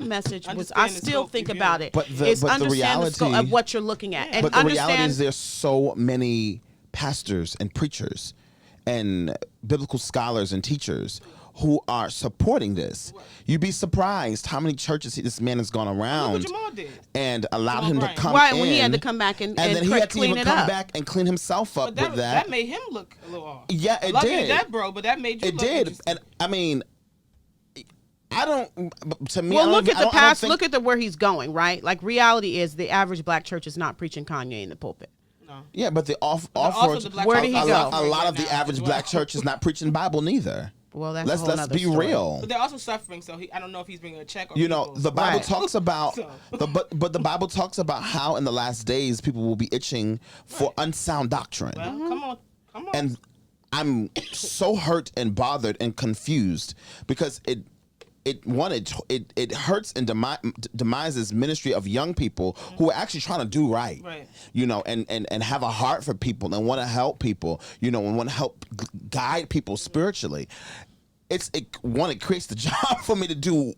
S1: message was. I still think about it.
S3: But
S1: it's
S3: the
S1: understand
S3: reality
S1: the scope of what you're looking at, and
S3: but the reality is there's so many pastors and preachers and biblical scholars and teachers who are supporting this. You'd be surprised how many churches this man has gone around
S2: Look what Jamal did.
S3: and allowed him to come
S1: Right,
S3: in.
S1: when he had to come back and
S3: then he had to
S1: clean
S3: even
S1: it
S3: come
S1: up.
S3: back and clean himself up
S2: But that,
S3: with that.
S2: that made him look a little off.
S3: Yeah, it
S2: Love you
S3: did.
S2: to death, bro, but that made you
S3: It
S2: look
S3: did,
S2: interesting.
S3: and I mean, I don't. To me,
S1: Well,
S3: I don't
S1: look
S3: even-
S1: at
S3: I
S1: the
S3: don't- I don't
S1: past.
S3: think-
S1: Look at where he's going. Right, like reality is the average black church is not preaching Kanye in the pulpit.
S2: No.
S3: Yeah, but the
S2: also
S3: offer.
S2: the black
S1: Where
S2: church
S1: did he
S2: is
S1: go?
S3: A
S2: suffering
S3: lot
S2: right
S3: of the
S2: now
S3: average
S2: as well.
S3: black church is not preaching Bible neither.
S1: Well, that's a
S3: Let's
S1: whole nother
S3: be
S1: story.
S3: real.
S2: But they're also suffering, so I don't know if he's bringing a check or
S3: You know, the Bible
S1: Right.
S3: talks about
S2: So-
S3: but the Bible talks about how in the last days people will be itching for unsound doctrine.
S2: Well, come on.
S3: And I'm so hurt and bothered and confused because it hurts and demises ministry of young people who are actually trying to do right. You know, and have a heart for people and want to help people, you know, and want to help guide people spiritually. It creates the job for me to do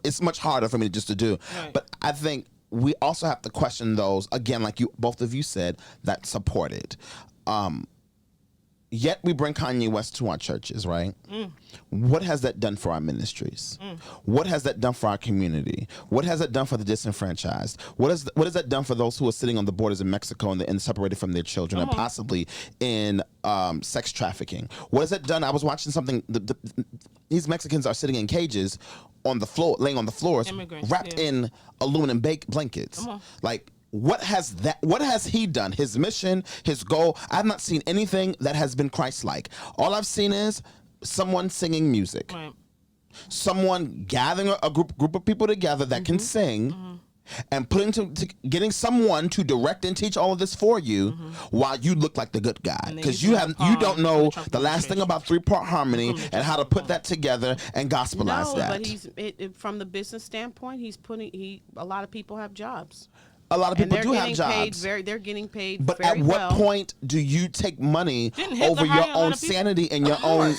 S3: it's much harder for me just to do.
S2: Right.
S3: But I think we also have to question those, again, like both of you said, that support it. Yet we bring Kanye West to our churches, right? What has that done for our ministries? What has that done for our community? What has that done for the disenfranchised? What has that done for those who are sitting on the borders in Mexico and separated from their children and possibly in sex trafficking? What has that done? I was watching something. These Mexicans are sitting in cages on the floor, laying on the floors,
S2: Immigrants,
S3: wrapped in aluminum blankets. Like, what has he done? His mission, his goal. I've not seen anything that has been Christ-like. All I've seen is someone singing music.
S2: Right.
S3: Someone gathering a group of people together that can sing and getting someone to direct and teach all of this for you while you look like the good guy. Because you don't know the last thing about 3-part harmony and how to put that together and gospelize that.
S1: But from the business standpoint, a lot of people have jobs.
S3: A lot of people do have jobs.
S1: They're getting paid
S3: But
S1: very
S3: at what
S1: well.
S3: point do you take money
S2: Didn't Hitler
S3: over
S2: hire
S3: your
S2: a lot
S3: own
S2: of people?
S3: sanity and your own...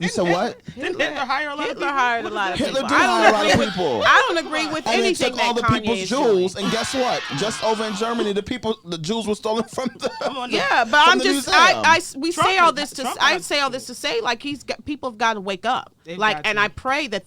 S3: You said what?
S2: Didn't Hitler hire a lot of
S1: Hitler
S2: people?
S1: hired a lot of
S3: Hitler
S1: people.
S3: did hire a lot of people.
S1: I don't agree with
S3: And they
S1: anything
S3: took all
S1: that
S3: the
S1: Kanye
S3: people's
S1: is
S3: jewels,
S1: doing.
S3: and guess what? Just over in Germany, the jewels were stolen from the...
S1: Yeah, but
S3: from
S1: I'm
S3: the
S1: just
S3: museum.
S1: we
S2: Trump
S1: say all
S2: is-
S1: this to
S2: Trump
S1: I
S2: has-
S1: say all this to say like people have got to wake up.
S2: They've
S1: Like,
S2: got
S1: and
S2: to.
S1: I pray that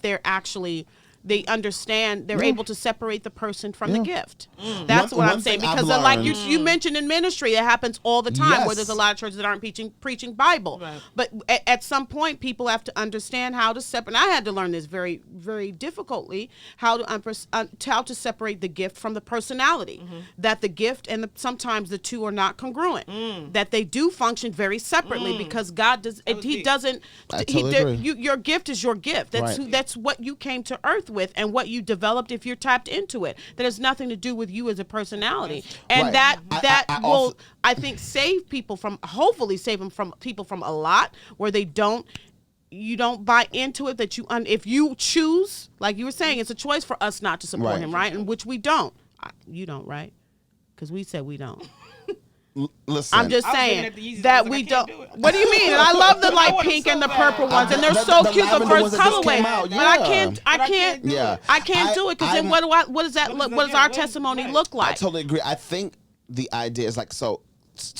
S1: they understand they're able to separate the person from the gift. That's what
S3: One
S1: I'm saying
S3: thing I've
S1: because like
S3: learned-
S1: you mentioned in ministry, it happens all the time
S3: Yes.
S1: where there's a lot of churches that aren't preaching Bible.
S2: Right.
S1: But at some point, people have to understand how to separate. And I had to learn this very, very difficultly how to separate the gift from the personality. That the gift and sometimes the two are not congruent. That they do function very separately because God does.
S2: was
S1: He
S2: deep.
S1: doesn't.
S3: I totally agree.
S1: Your gift is your gift. That's
S3: Right.
S1: that's what you came to earth with and what you developed if you're tapped into it. That has nothing to do with you as a personality. And
S3: Right.
S1: that
S3: I
S1: will,
S3: also-
S1: I think, hopefully save people from a lot where you don't buy into it, that if you choose, like you were saying, it's a choice for us not to support
S3: Right.
S1: him, right? And which we don't. You don't, right? Because we said we don't.
S3: Listen.
S1: I'm just
S2: I was looking
S1: saying
S2: at the Yeezys, I
S1: that
S2: was like,
S1: we
S2: I
S1: don't.
S2: can't do it.
S1: What do you mean? And I love the
S2: I
S1: light
S2: want them
S1: pink
S2: so
S1: and the
S2: bad.
S1: purple ones, and they're
S3: The
S1: so cute. The
S3: lavender
S1: first
S3: ones that just
S1: colorway,
S3: came out,
S1: but I
S3: yeah.
S1: can't.
S2: But I can't do
S3: Yeah.
S2: it.
S1: I can't do it because then what does that
S2: What
S1: look?
S2: is
S1: What does
S2: the-
S1: our
S2: what-
S1: testimony
S2: right.
S1: look
S3: I
S1: like?
S3: totally agree. I think the idea is like, so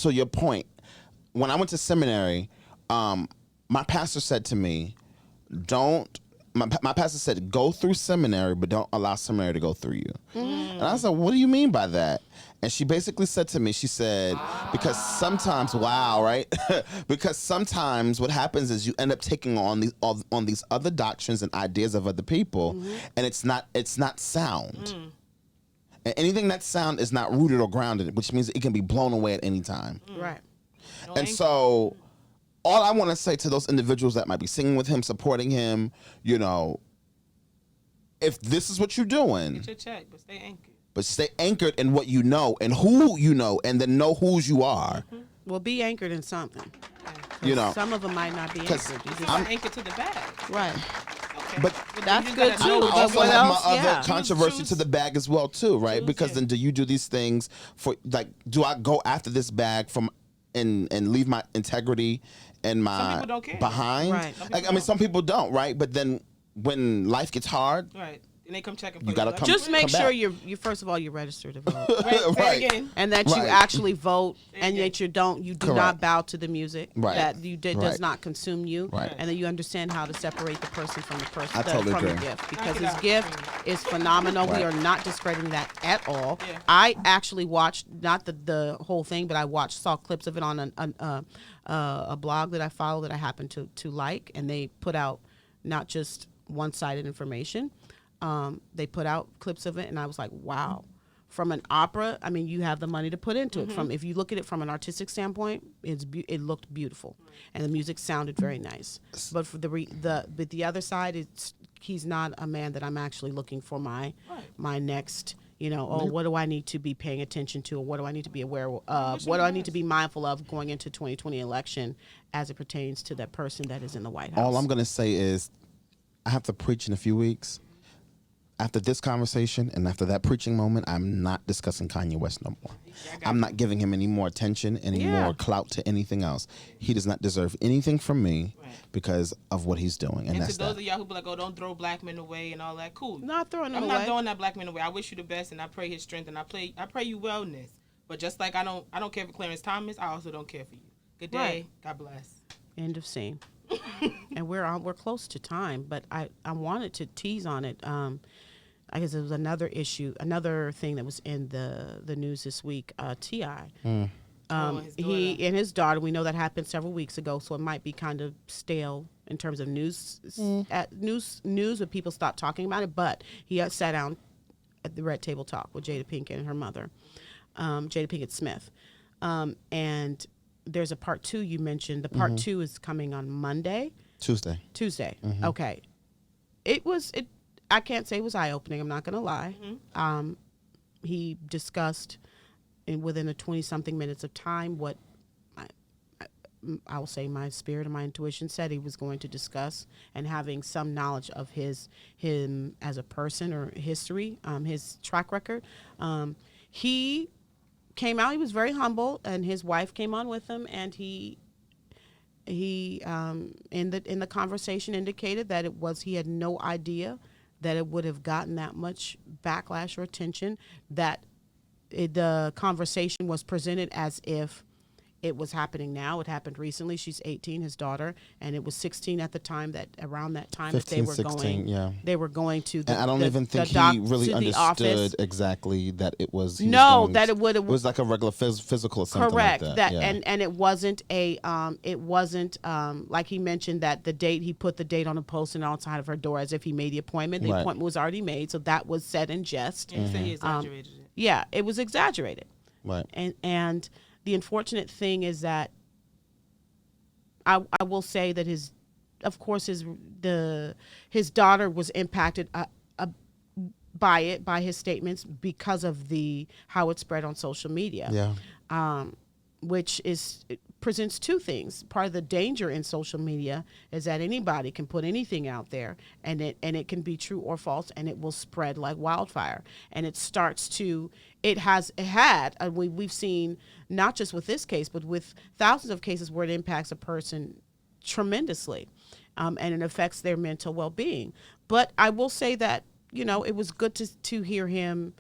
S3: your point, when I went to seminary, my pastor said to me, my pastor said, go through seminary, but don't allow seminary to go through you. And I said, what do you mean by that? And she basically said to me, she said, because sometimes, right? Because sometimes what happens is you end up taking on these other doctrines and ideas of other people, and it's not sound. And anything that's sound is not rooted or grounded, which means it can be blown away at any time.
S1: Right.
S3: And so all I want to say to those individuals that might be singing with him, supporting him, you know, if this is what you're doing,
S2: Get your check, but stay anchored.
S3: but stay anchored in what you know and who you know, and then know whose you are.
S1: Well, be anchored in something.
S3: You know,
S1: Some of them might not be
S3: 'cause
S1: anchored. You
S2: Just
S1: just-
S3: I'm-
S2: anchored to the bag.
S1: right.
S2: Okay.
S3: but
S1: That's
S2: you
S1: good
S2: gotta
S1: too,
S2: know
S1: but
S3: I
S2: what
S3: also
S1: what
S3: have
S1: else?
S3: my other
S1: Yeah.
S3: controversy
S2: Choose-
S3: to the bag as well too, right?
S2: choose,
S3: Because
S2: yeah.
S3: then do you do these things for, like, do I go after this bag and leave my integrity and my
S2: people don't care.
S3: behind?
S1: Right.
S2: Some
S3: Like,
S2: people
S3: I mean,
S2: don't.
S3: some people don't, right? But then when life gets hard,
S2: Right. and they come checking for
S3: You gotta
S2: like,
S3: come-
S1: Just make
S3: come
S1: sure
S3: back.
S1: you first of all you're registered to vote.
S2: Say
S3: Right.
S2: it again.
S1: And that you
S3: Right.
S1: actually vote, and
S2: again.
S1: that you do
S3: Correct.
S1: not bow to the music,
S3: Right.
S1: that you does
S3: Right.
S1: not consume you,
S3: Right.
S1: and that you understand how to separate the person from the person
S3: I totally
S1: from the
S3: agree.
S1: gift, because
S2: Knock it
S1: his
S2: out.
S1: gift is phenomenal. We
S3: Right.
S1: are not discrediting that at all.
S2: Yeah.
S1: I actually watched not the whole thing, but I saw clips of it on a blog that I follow that I happen to like, and they put out not just one-sided information. They put out clips of it, and I was like, wow. From an opera, I mean, you have the money to put into it. From if you look at it from an artistic standpoint, it looked beautiful, and the music sounded very nice. But for but the other side, he's not a man that I'm actually looking for my next. What do I need to be paying attention to, or what do I need to be aware of? What do I need to be mindful of going into 2020 election as it pertains to that person that is in the White House?
S3: All I'm going to say is I have to preach in a few weeks. After this conversation and after that preaching moment, I'm not discussing Kanye West no more. I'm not giving him any more attention, any more clout to anything else. He does not deserve anything from me because of what he's doing. And that's
S2: to those
S3: that.
S2: of y'all who be like, oh, don't throw black men away and all that, cool.
S1: Not throwing them
S2: I'm
S1: away.
S2: not throwing that black man away. I wish you the best, and I pray his strength, and I pray you wellness. But just like I don't care for Clarence Thomas, I also don't care for you. Good day.
S1: Right.
S2: God bless.
S1: End of scene. And we're close to time, but I wanted to tease on it. I guess it was another thing that was in the news this week. T.I.
S2: His
S1: He
S2: daughter.
S1: and his daughter. We know that happened several weeks ago, so it might be kind of stale in terms of news. News when people stop talking about it. But he had sat down at the Red Table Talk with Jada Pinkett and her mother, Jada Pinkett Smith, and there's a part 2 you mentioned. The part 2 is coming on Monday.
S3: Tuesday.
S1: Okay. I can't say it was eye-opening. I'm not going to lie. He discussed within the 20-something minutes of time what I'll say my spirit and my intuition said he was going to discuss, and having some knowledge of him as a person or history, his track record. He came out. He was very humble, and his wife came on with him, and he in the conversation indicated that he had no idea that it would have gotten that much backlash or attention, that the conversation was presented as if it was happening now. It happened recently. She's 18, his daughter, and it was 16 at the time, around that time
S3: 15,
S1: that they were
S3: 16, yeah.
S1: They were going to the
S3: And I don't even think he really understood exactly that it was. It
S1: was
S3: like a regular physical or something
S1: correct.
S3: like that.
S1: And it wasn't like he mentioned that he put the date on a post and outside of her door as if he made the appointment. The appointment was already made, so that was said in jest.
S2: And he said he exaggerated it.
S1: Yeah, it was exaggerated.
S3: Right.
S1: And the unfortunate thing is that I will say that his daughter was impacted by his statements because of how it spread on social media.
S3: Yeah.
S1: Which presents two things. Part of the danger in social media is that anybody can put anything out there, and it can be true or false, and it will spread like wildfire. And we've seen, not just with this case, but with thousands of cases where it impacts a person tremendously, and it affects their mental well-being. But I will say that, it was good to hear him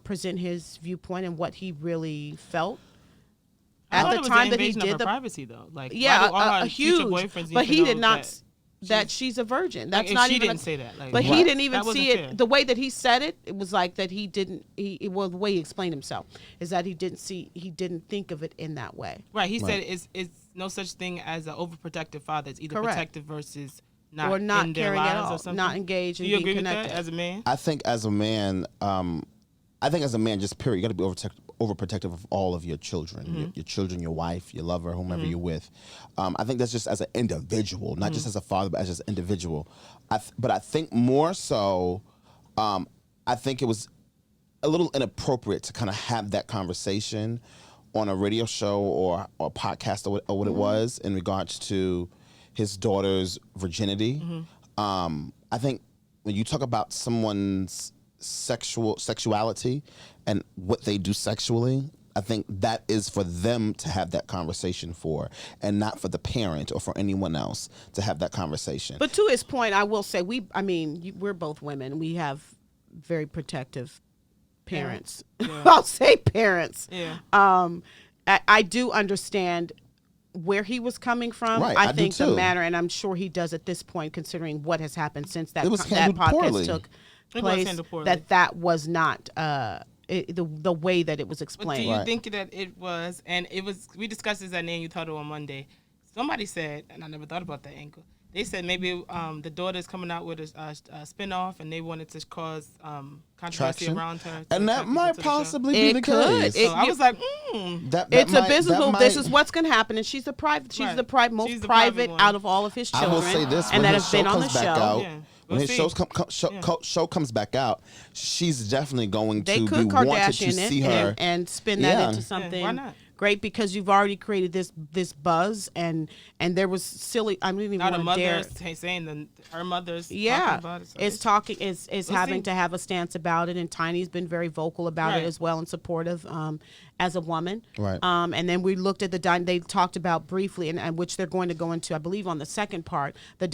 S1: present his viewpoint and what he really felt. At the time that he did the
S2: privacy, though, like
S1: a huge, but he did not that she's a virgin. That's not even. She
S2: didn't say that. Like,
S1: but he didn't even
S2: see
S1: see
S2: it.
S1: Fair. The way that he said it, it was like that he didn't. The way he explained himself is that he didn't think of it in that way.
S2: Right. He said it's no such thing as an overprotective father. It's either protective versus not in their
S1: caring
S2: lives
S1: at all,
S2: or something.
S1: not engaged.
S2: Do you
S1: and being
S2: agree
S1: connected.
S2: with that as a man?
S3: I think as a man, just period, you got to be overprotective of all of your children, your children, your wife, your lover, whomever you're with. I think that's just as an individual, not just as a father, but as just an individual. But I think more so, I think it was a little inappropriate to kind of have that conversation on a radio show or a podcast or what it was in regards to his daughter's virginity. I think when you talk about someone's sexuality and what they do sexually, I think that is for them to have that conversation for, and not for the parent or for anyone else to have that conversation.
S1: But to his point, I will say we're both women. We have very protective parents.
S2: Yeah.
S1: I'll say parents.
S2: Yeah.
S1: I do understand where he was coming from.
S3: Right,
S1: I
S3: I do
S1: think the
S3: too.
S1: manner, and I'm sure he does at this point, considering what has happened since that
S3: It was
S1: that
S3: handled
S1: podcast
S3: poorly.
S1: took
S2: It was
S1: place.
S2: handled poorly.
S1: That was not the way that it was
S2: But
S1: explained.
S2: do you
S3: Right.
S2: think that it was, and it was, we discussed this at Nan You Thought on Monday. Somebody said, and I never thought about that angle, they said maybe the daughter's coming out with a spinoff and they wanted to cause controversy
S3: Traction.
S2: around her.
S3: And that might possibly be
S1: It
S3: the
S1: could.
S3: case.
S1: It-
S2: So I was like,
S3: That
S1: It's
S3: might-
S1: a business
S3: that
S1: move. This
S3: might-
S1: is what's going to happen, and she's the private. She's
S2: Right.
S1: the most
S2: She's the
S1: private
S2: private one.
S1: out of all of his
S3: I
S1: children.
S3: will say this:
S1: and
S3: when
S1: that
S3: his
S1: has
S3: show
S1: been on the
S3: comes back
S1: show.
S3: out,
S2: Yeah.
S3: when
S2: We'll
S3: his
S2: see.
S3: show comes back out, she's definitely going
S1: They
S3: to
S1: could
S3: be wanted to
S1: Kardashian
S3: see
S1: it
S3: her.
S1: and spin that
S3: Yeah.
S1: into
S3: Yeah,
S1: something
S2: why not?
S1: great, because you've already created this buzz, and there was silly. I don't even
S2: now the
S1: want to dare.
S2: mother's saying that her mother's
S1: Yeah,
S2: talking about it. So
S1: is talking is
S2: We'll
S1: having
S2: see.
S1: to have a stance about it, and Tiny's been very vocal about
S2: Right.
S1: it as well and supportive as a woman.
S3: Right.
S1: And then we looked at they talked about briefly, and which they're going to go into, I believe, on the second part, the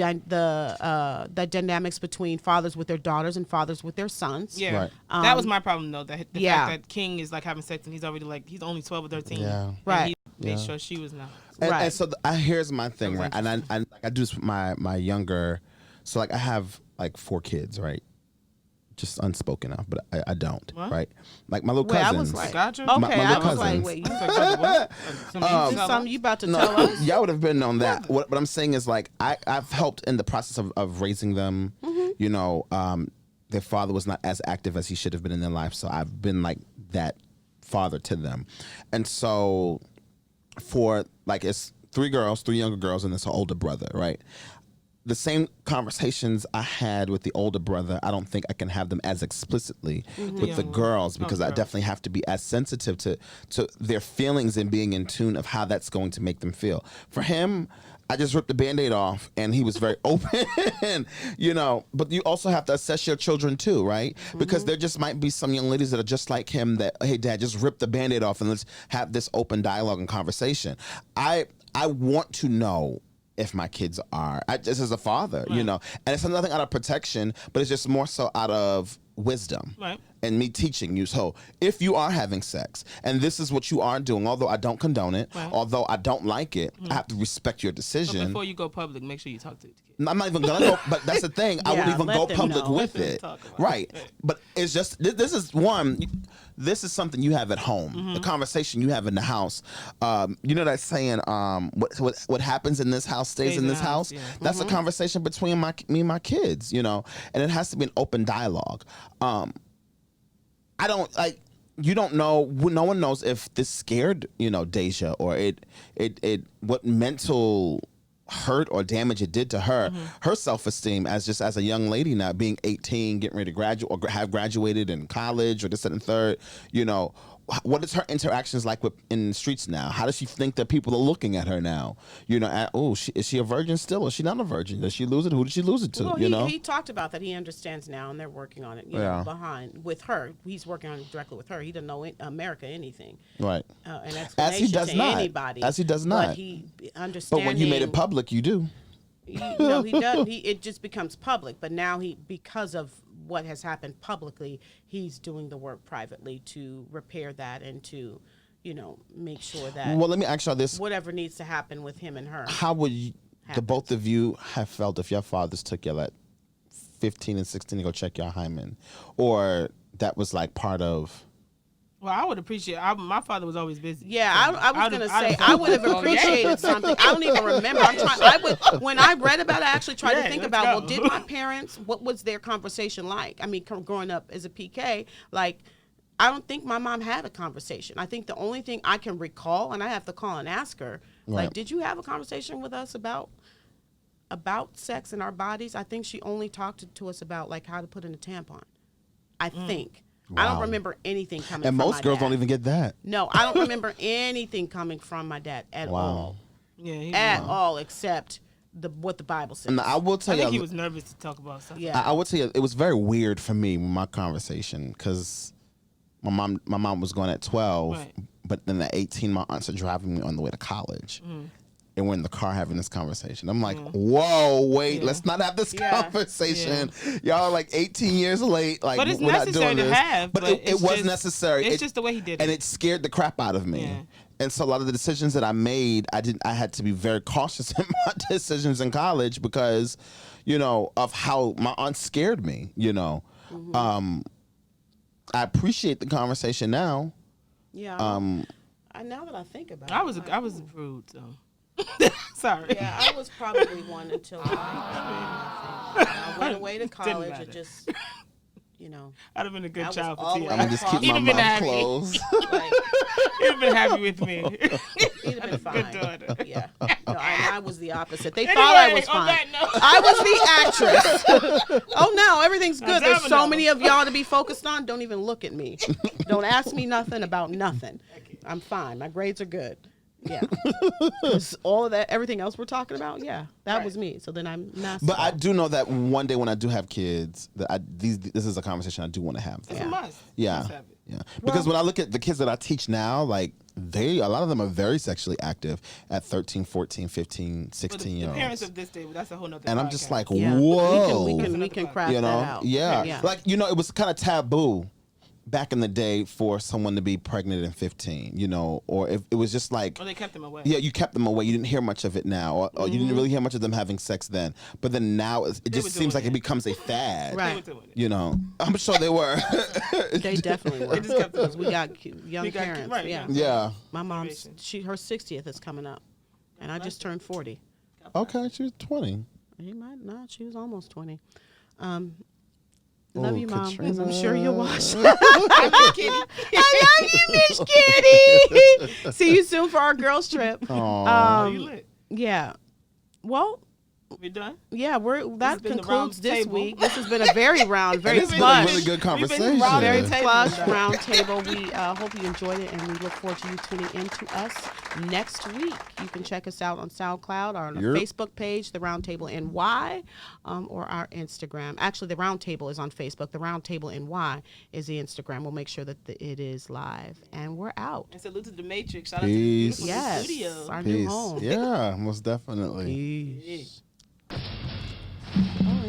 S1: dynamics between fathers with their daughters and fathers with their sons.
S2: Yeah,
S3: Right.
S2: that was my problem though. The
S1: yeah.
S2: fact that King is like having sex and he's already like he's only 12 or 13.
S3: Yeah.
S2: And
S1: Right.
S2: He made
S3: Yeah.
S2: sure she was not.
S1: Right.
S3: And so here's my thing,
S2: That was
S3: right? And I do this with my younger. So like I have like 4 kids, right? Just unspoken of, but I don't,
S2: What?
S3: right? Like my little
S1: Wait, I
S3: cousins.
S1: was like,
S2: Gotcha.
S1: okay,
S3: My
S1: I
S3: little
S1: was like,
S3: cousins.
S1: wait,
S2: It's like, what?
S1: is this something you about to tell
S3: No,
S1: us?
S3: y'all would have been on that. What I'm saying is like I've helped in the process of raising them.
S1: Mm-hmm.
S3: You know, their father was not as active as he should have been in their life, so I've been like that father to them. And so for like it's 3 younger girls, and this older brother, right? The same conversations I had with the older brother, I don't think I can have them as explicitly with the girls, because I
S2: girls.
S3: definitely have to be as sensitive to their feelings and being in tune of how that's going to make them feel. For him, I just ripped the Band-Aid off, and he was very open, you know. But you also have to assess your children too, right? Because there just might be some young ladies that are just like him that, hey, Dad, just rip the Band-Aid off and let's have this open dialogue and conversation. I want to know if my kids are, just as a father, you know, and it's nothing out of protection, but it's just more so out of wisdom.
S2: Right.
S3: And me teaching you. So if you are having sex and this is what you are doing, although I don't condone it,
S2: Right.
S3: although I don't like it, I have to respect your
S2: But
S3: decision.
S2: before you go public, make sure you talk to the kid.
S3: I'm not even gonna go, but that's the thing. I wouldn't
S1: Yeah,
S3: even
S1: let
S3: go
S1: them
S3: public
S1: know.
S3: with
S2: Let them
S3: it.
S2: talk about it.
S3: Right. But it's just, this is one, this is something you have at home. The conversation you have in the house. You know that saying, what happens in this house stays in this house?
S2: yeah.
S3: That's a conversation between me and my kids, you know, and it has to be an open dialogue. I don't like. You don't know. No one knows if this scared, you know, Deja, or it what mental hurt or damage it did to her, her self-esteem as a young lady now, being 18, getting ready to graduate or have graduated in college or this and the third. You know, what is her interactions like in the streets now? How does she think that people are looking at her now? You know, is she a virgin still? Or is she not a virgin? Does she lose it? Who did she lose it to?
S1: Well,
S3: you know,
S1: he talked about that. He understands now, and they're working on it. You
S3: Yeah.
S1: know, behind with her, he's working on it directly with her. He doesn't know America anything.
S3: right?
S1: An explanation
S3: As he does
S1: to
S3: not.
S1: anybody.
S3: As he does
S1: But
S3: not.
S1: he
S3: But
S1: understanding.
S3: when you made it public, you do.
S1: No, he doesn't. It just becomes public. But now because of what has happened publicly, he's doing the work privately to repair that and to, you know, make sure that
S3: Well, let me ask y'all this:
S1: whatever needs to happen with him and her.
S3: how would the
S1: happens.
S3: both of you have felt if your fathers took you at 15 and 16 to go check your hymen, or that was like part of?
S2: Well, I would appreciate. My father was always busy.
S1: Yeah,
S2: So
S1: I was gonna say
S2: I'd
S1: I would have
S2: oh, yeah.
S1: appreciated something. I don't even remember. When I read about it, I actually tried to
S2: Yeah,
S1: think
S2: let's
S1: about,
S2: go.
S1: well, did my parents? What was their conversation like? I mean, growing up as a PK, like, I don't think my mom had a conversation. I think the only thing I can recall, and I have to call and ask her,
S3: Right.
S1: like, did you have a conversation with us about sex and our bodies? I think she only talked to us about like how to put in a tampon. I think. I don't
S3: Wow.
S1: remember anything coming
S3: And
S1: from
S3: most
S1: my
S3: girls
S1: dad.
S3: don't even get that.
S1: No, I don't remember anything coming from my dad at
S3: Wow.
S1: all.
S2: Yeah, he
S1: At
S2: was,
S1: all, except what the Bible says.
S3: And I will
S2: I
S3: tell
S2: think he
S3: you,
S2: was nervous to talk about something.
S1: Yeah.
S3: I would tell you, it was very weird for me with my conversation because my mom was going at 12,
S2: Right.
S3: but then at 18, my aunts are driving me on the way to college. and we're in the car having this conversation. I'm like, whoa, wait, let's not have this conversation. Y'all are like 18 years late. Like,
S2: but it's
S3: we're not
S2: necessary
S3: doing
S2: to
S3: this.
S2: have.
S3: But it was necessary.
S2: It's just the way he did it.
S3: And it scared the crap out of me. Yeah. And so a lot of the decisions that I made, I had to be very cautious in my decisions in college because, you know, of how my aunt scared me, you know. I appreciate the conversation now.
S1: Yeah. Now that I think about it,
S2: I was rude, so. Sorry.
S1: Yeah, I was probably one until I went away to college. It just, you know.
S2: I'd have been a good child for T.
S3: I'm gonna just keep my mouth closed.
S2: He'd have been happy with me.
S1: He'd have been fine.
S2: Good daughter.
S1: Yeah. No, I was the opposite. They thought I was fine. I was the actress. Oh no, everything's good. There's so many of y'all to be focused on. Don't even look at me. Don't ask me nothing about nothing. I'm fine. My grades are good. Yeah. Because all of that, everything else we're talking about, that was me. So then I'm not.
S3: But I do know that one day when I do have kids, that this is a conversation I do want to have.
S2: It's a must.
S3: Yeah. Yeah. Because when I look at the kids that I teach now, like a lot of them are very sexually active at 13, 14, 15, 16 years old.
S2: The parents of this day, that's a whole nother
S3: And
S2: podcast.
S3: I'm just like, whoa.
S1: We can craft that out.
S3: Yeah. Like, you know, it was kind of taboo back in the day for someone to be pregnant at 15, you know, or if it was just like...
S2: Or they kept them away.
S3: Yeah, you kept them away. You didn't hear much of it now. Or you didn't really hear much of them having sex then. But then now it just seems like it becomes a fad.
S1: Right.
S2: They were doing it.
S3: You know, I'm sure they were.
S1: They definitely were.
S2: They just kept them.
S1: We got young parents.
S2: Right,
S3: yeah.
S1: My mom's, her 60th is coming up. And I just turned 40.
S3: Okay, she was 20.
S1: You might not. She was almost 20. Love you, Mom,
S3: Katrina.
S1: because I'm sure you'll watch.
S2: I love Kitty.
S1: I love you, Miss Kitty. See you soon for our girls trip.
S2: You lit.
S1: Yeah. Well,
S2: We done?
S1: yeah, that
S2: been the
S1: concludes
S2: round
S1: this
S2: table.
S1: week. This has been a very very
S3: It's been a
S1: plush,
S3: really good conversation.
S1: very plush round table. We hope you enjoyed it, and we look forward to you tuning in to us next week. You can check us out on SoundCloud, or on our Facebook page, The Roundtable NY, or our Instagram. Actually, The Roundtable is on Facebook. The Roundtable NY is the Instagram. We'll make sure that it is live, and we're out.
S2: And salute to the Matrix. Shout out to the beautiful studio.
S1: Our new home.
S3: Yeah, most definitely.
S1: Peace. Oh,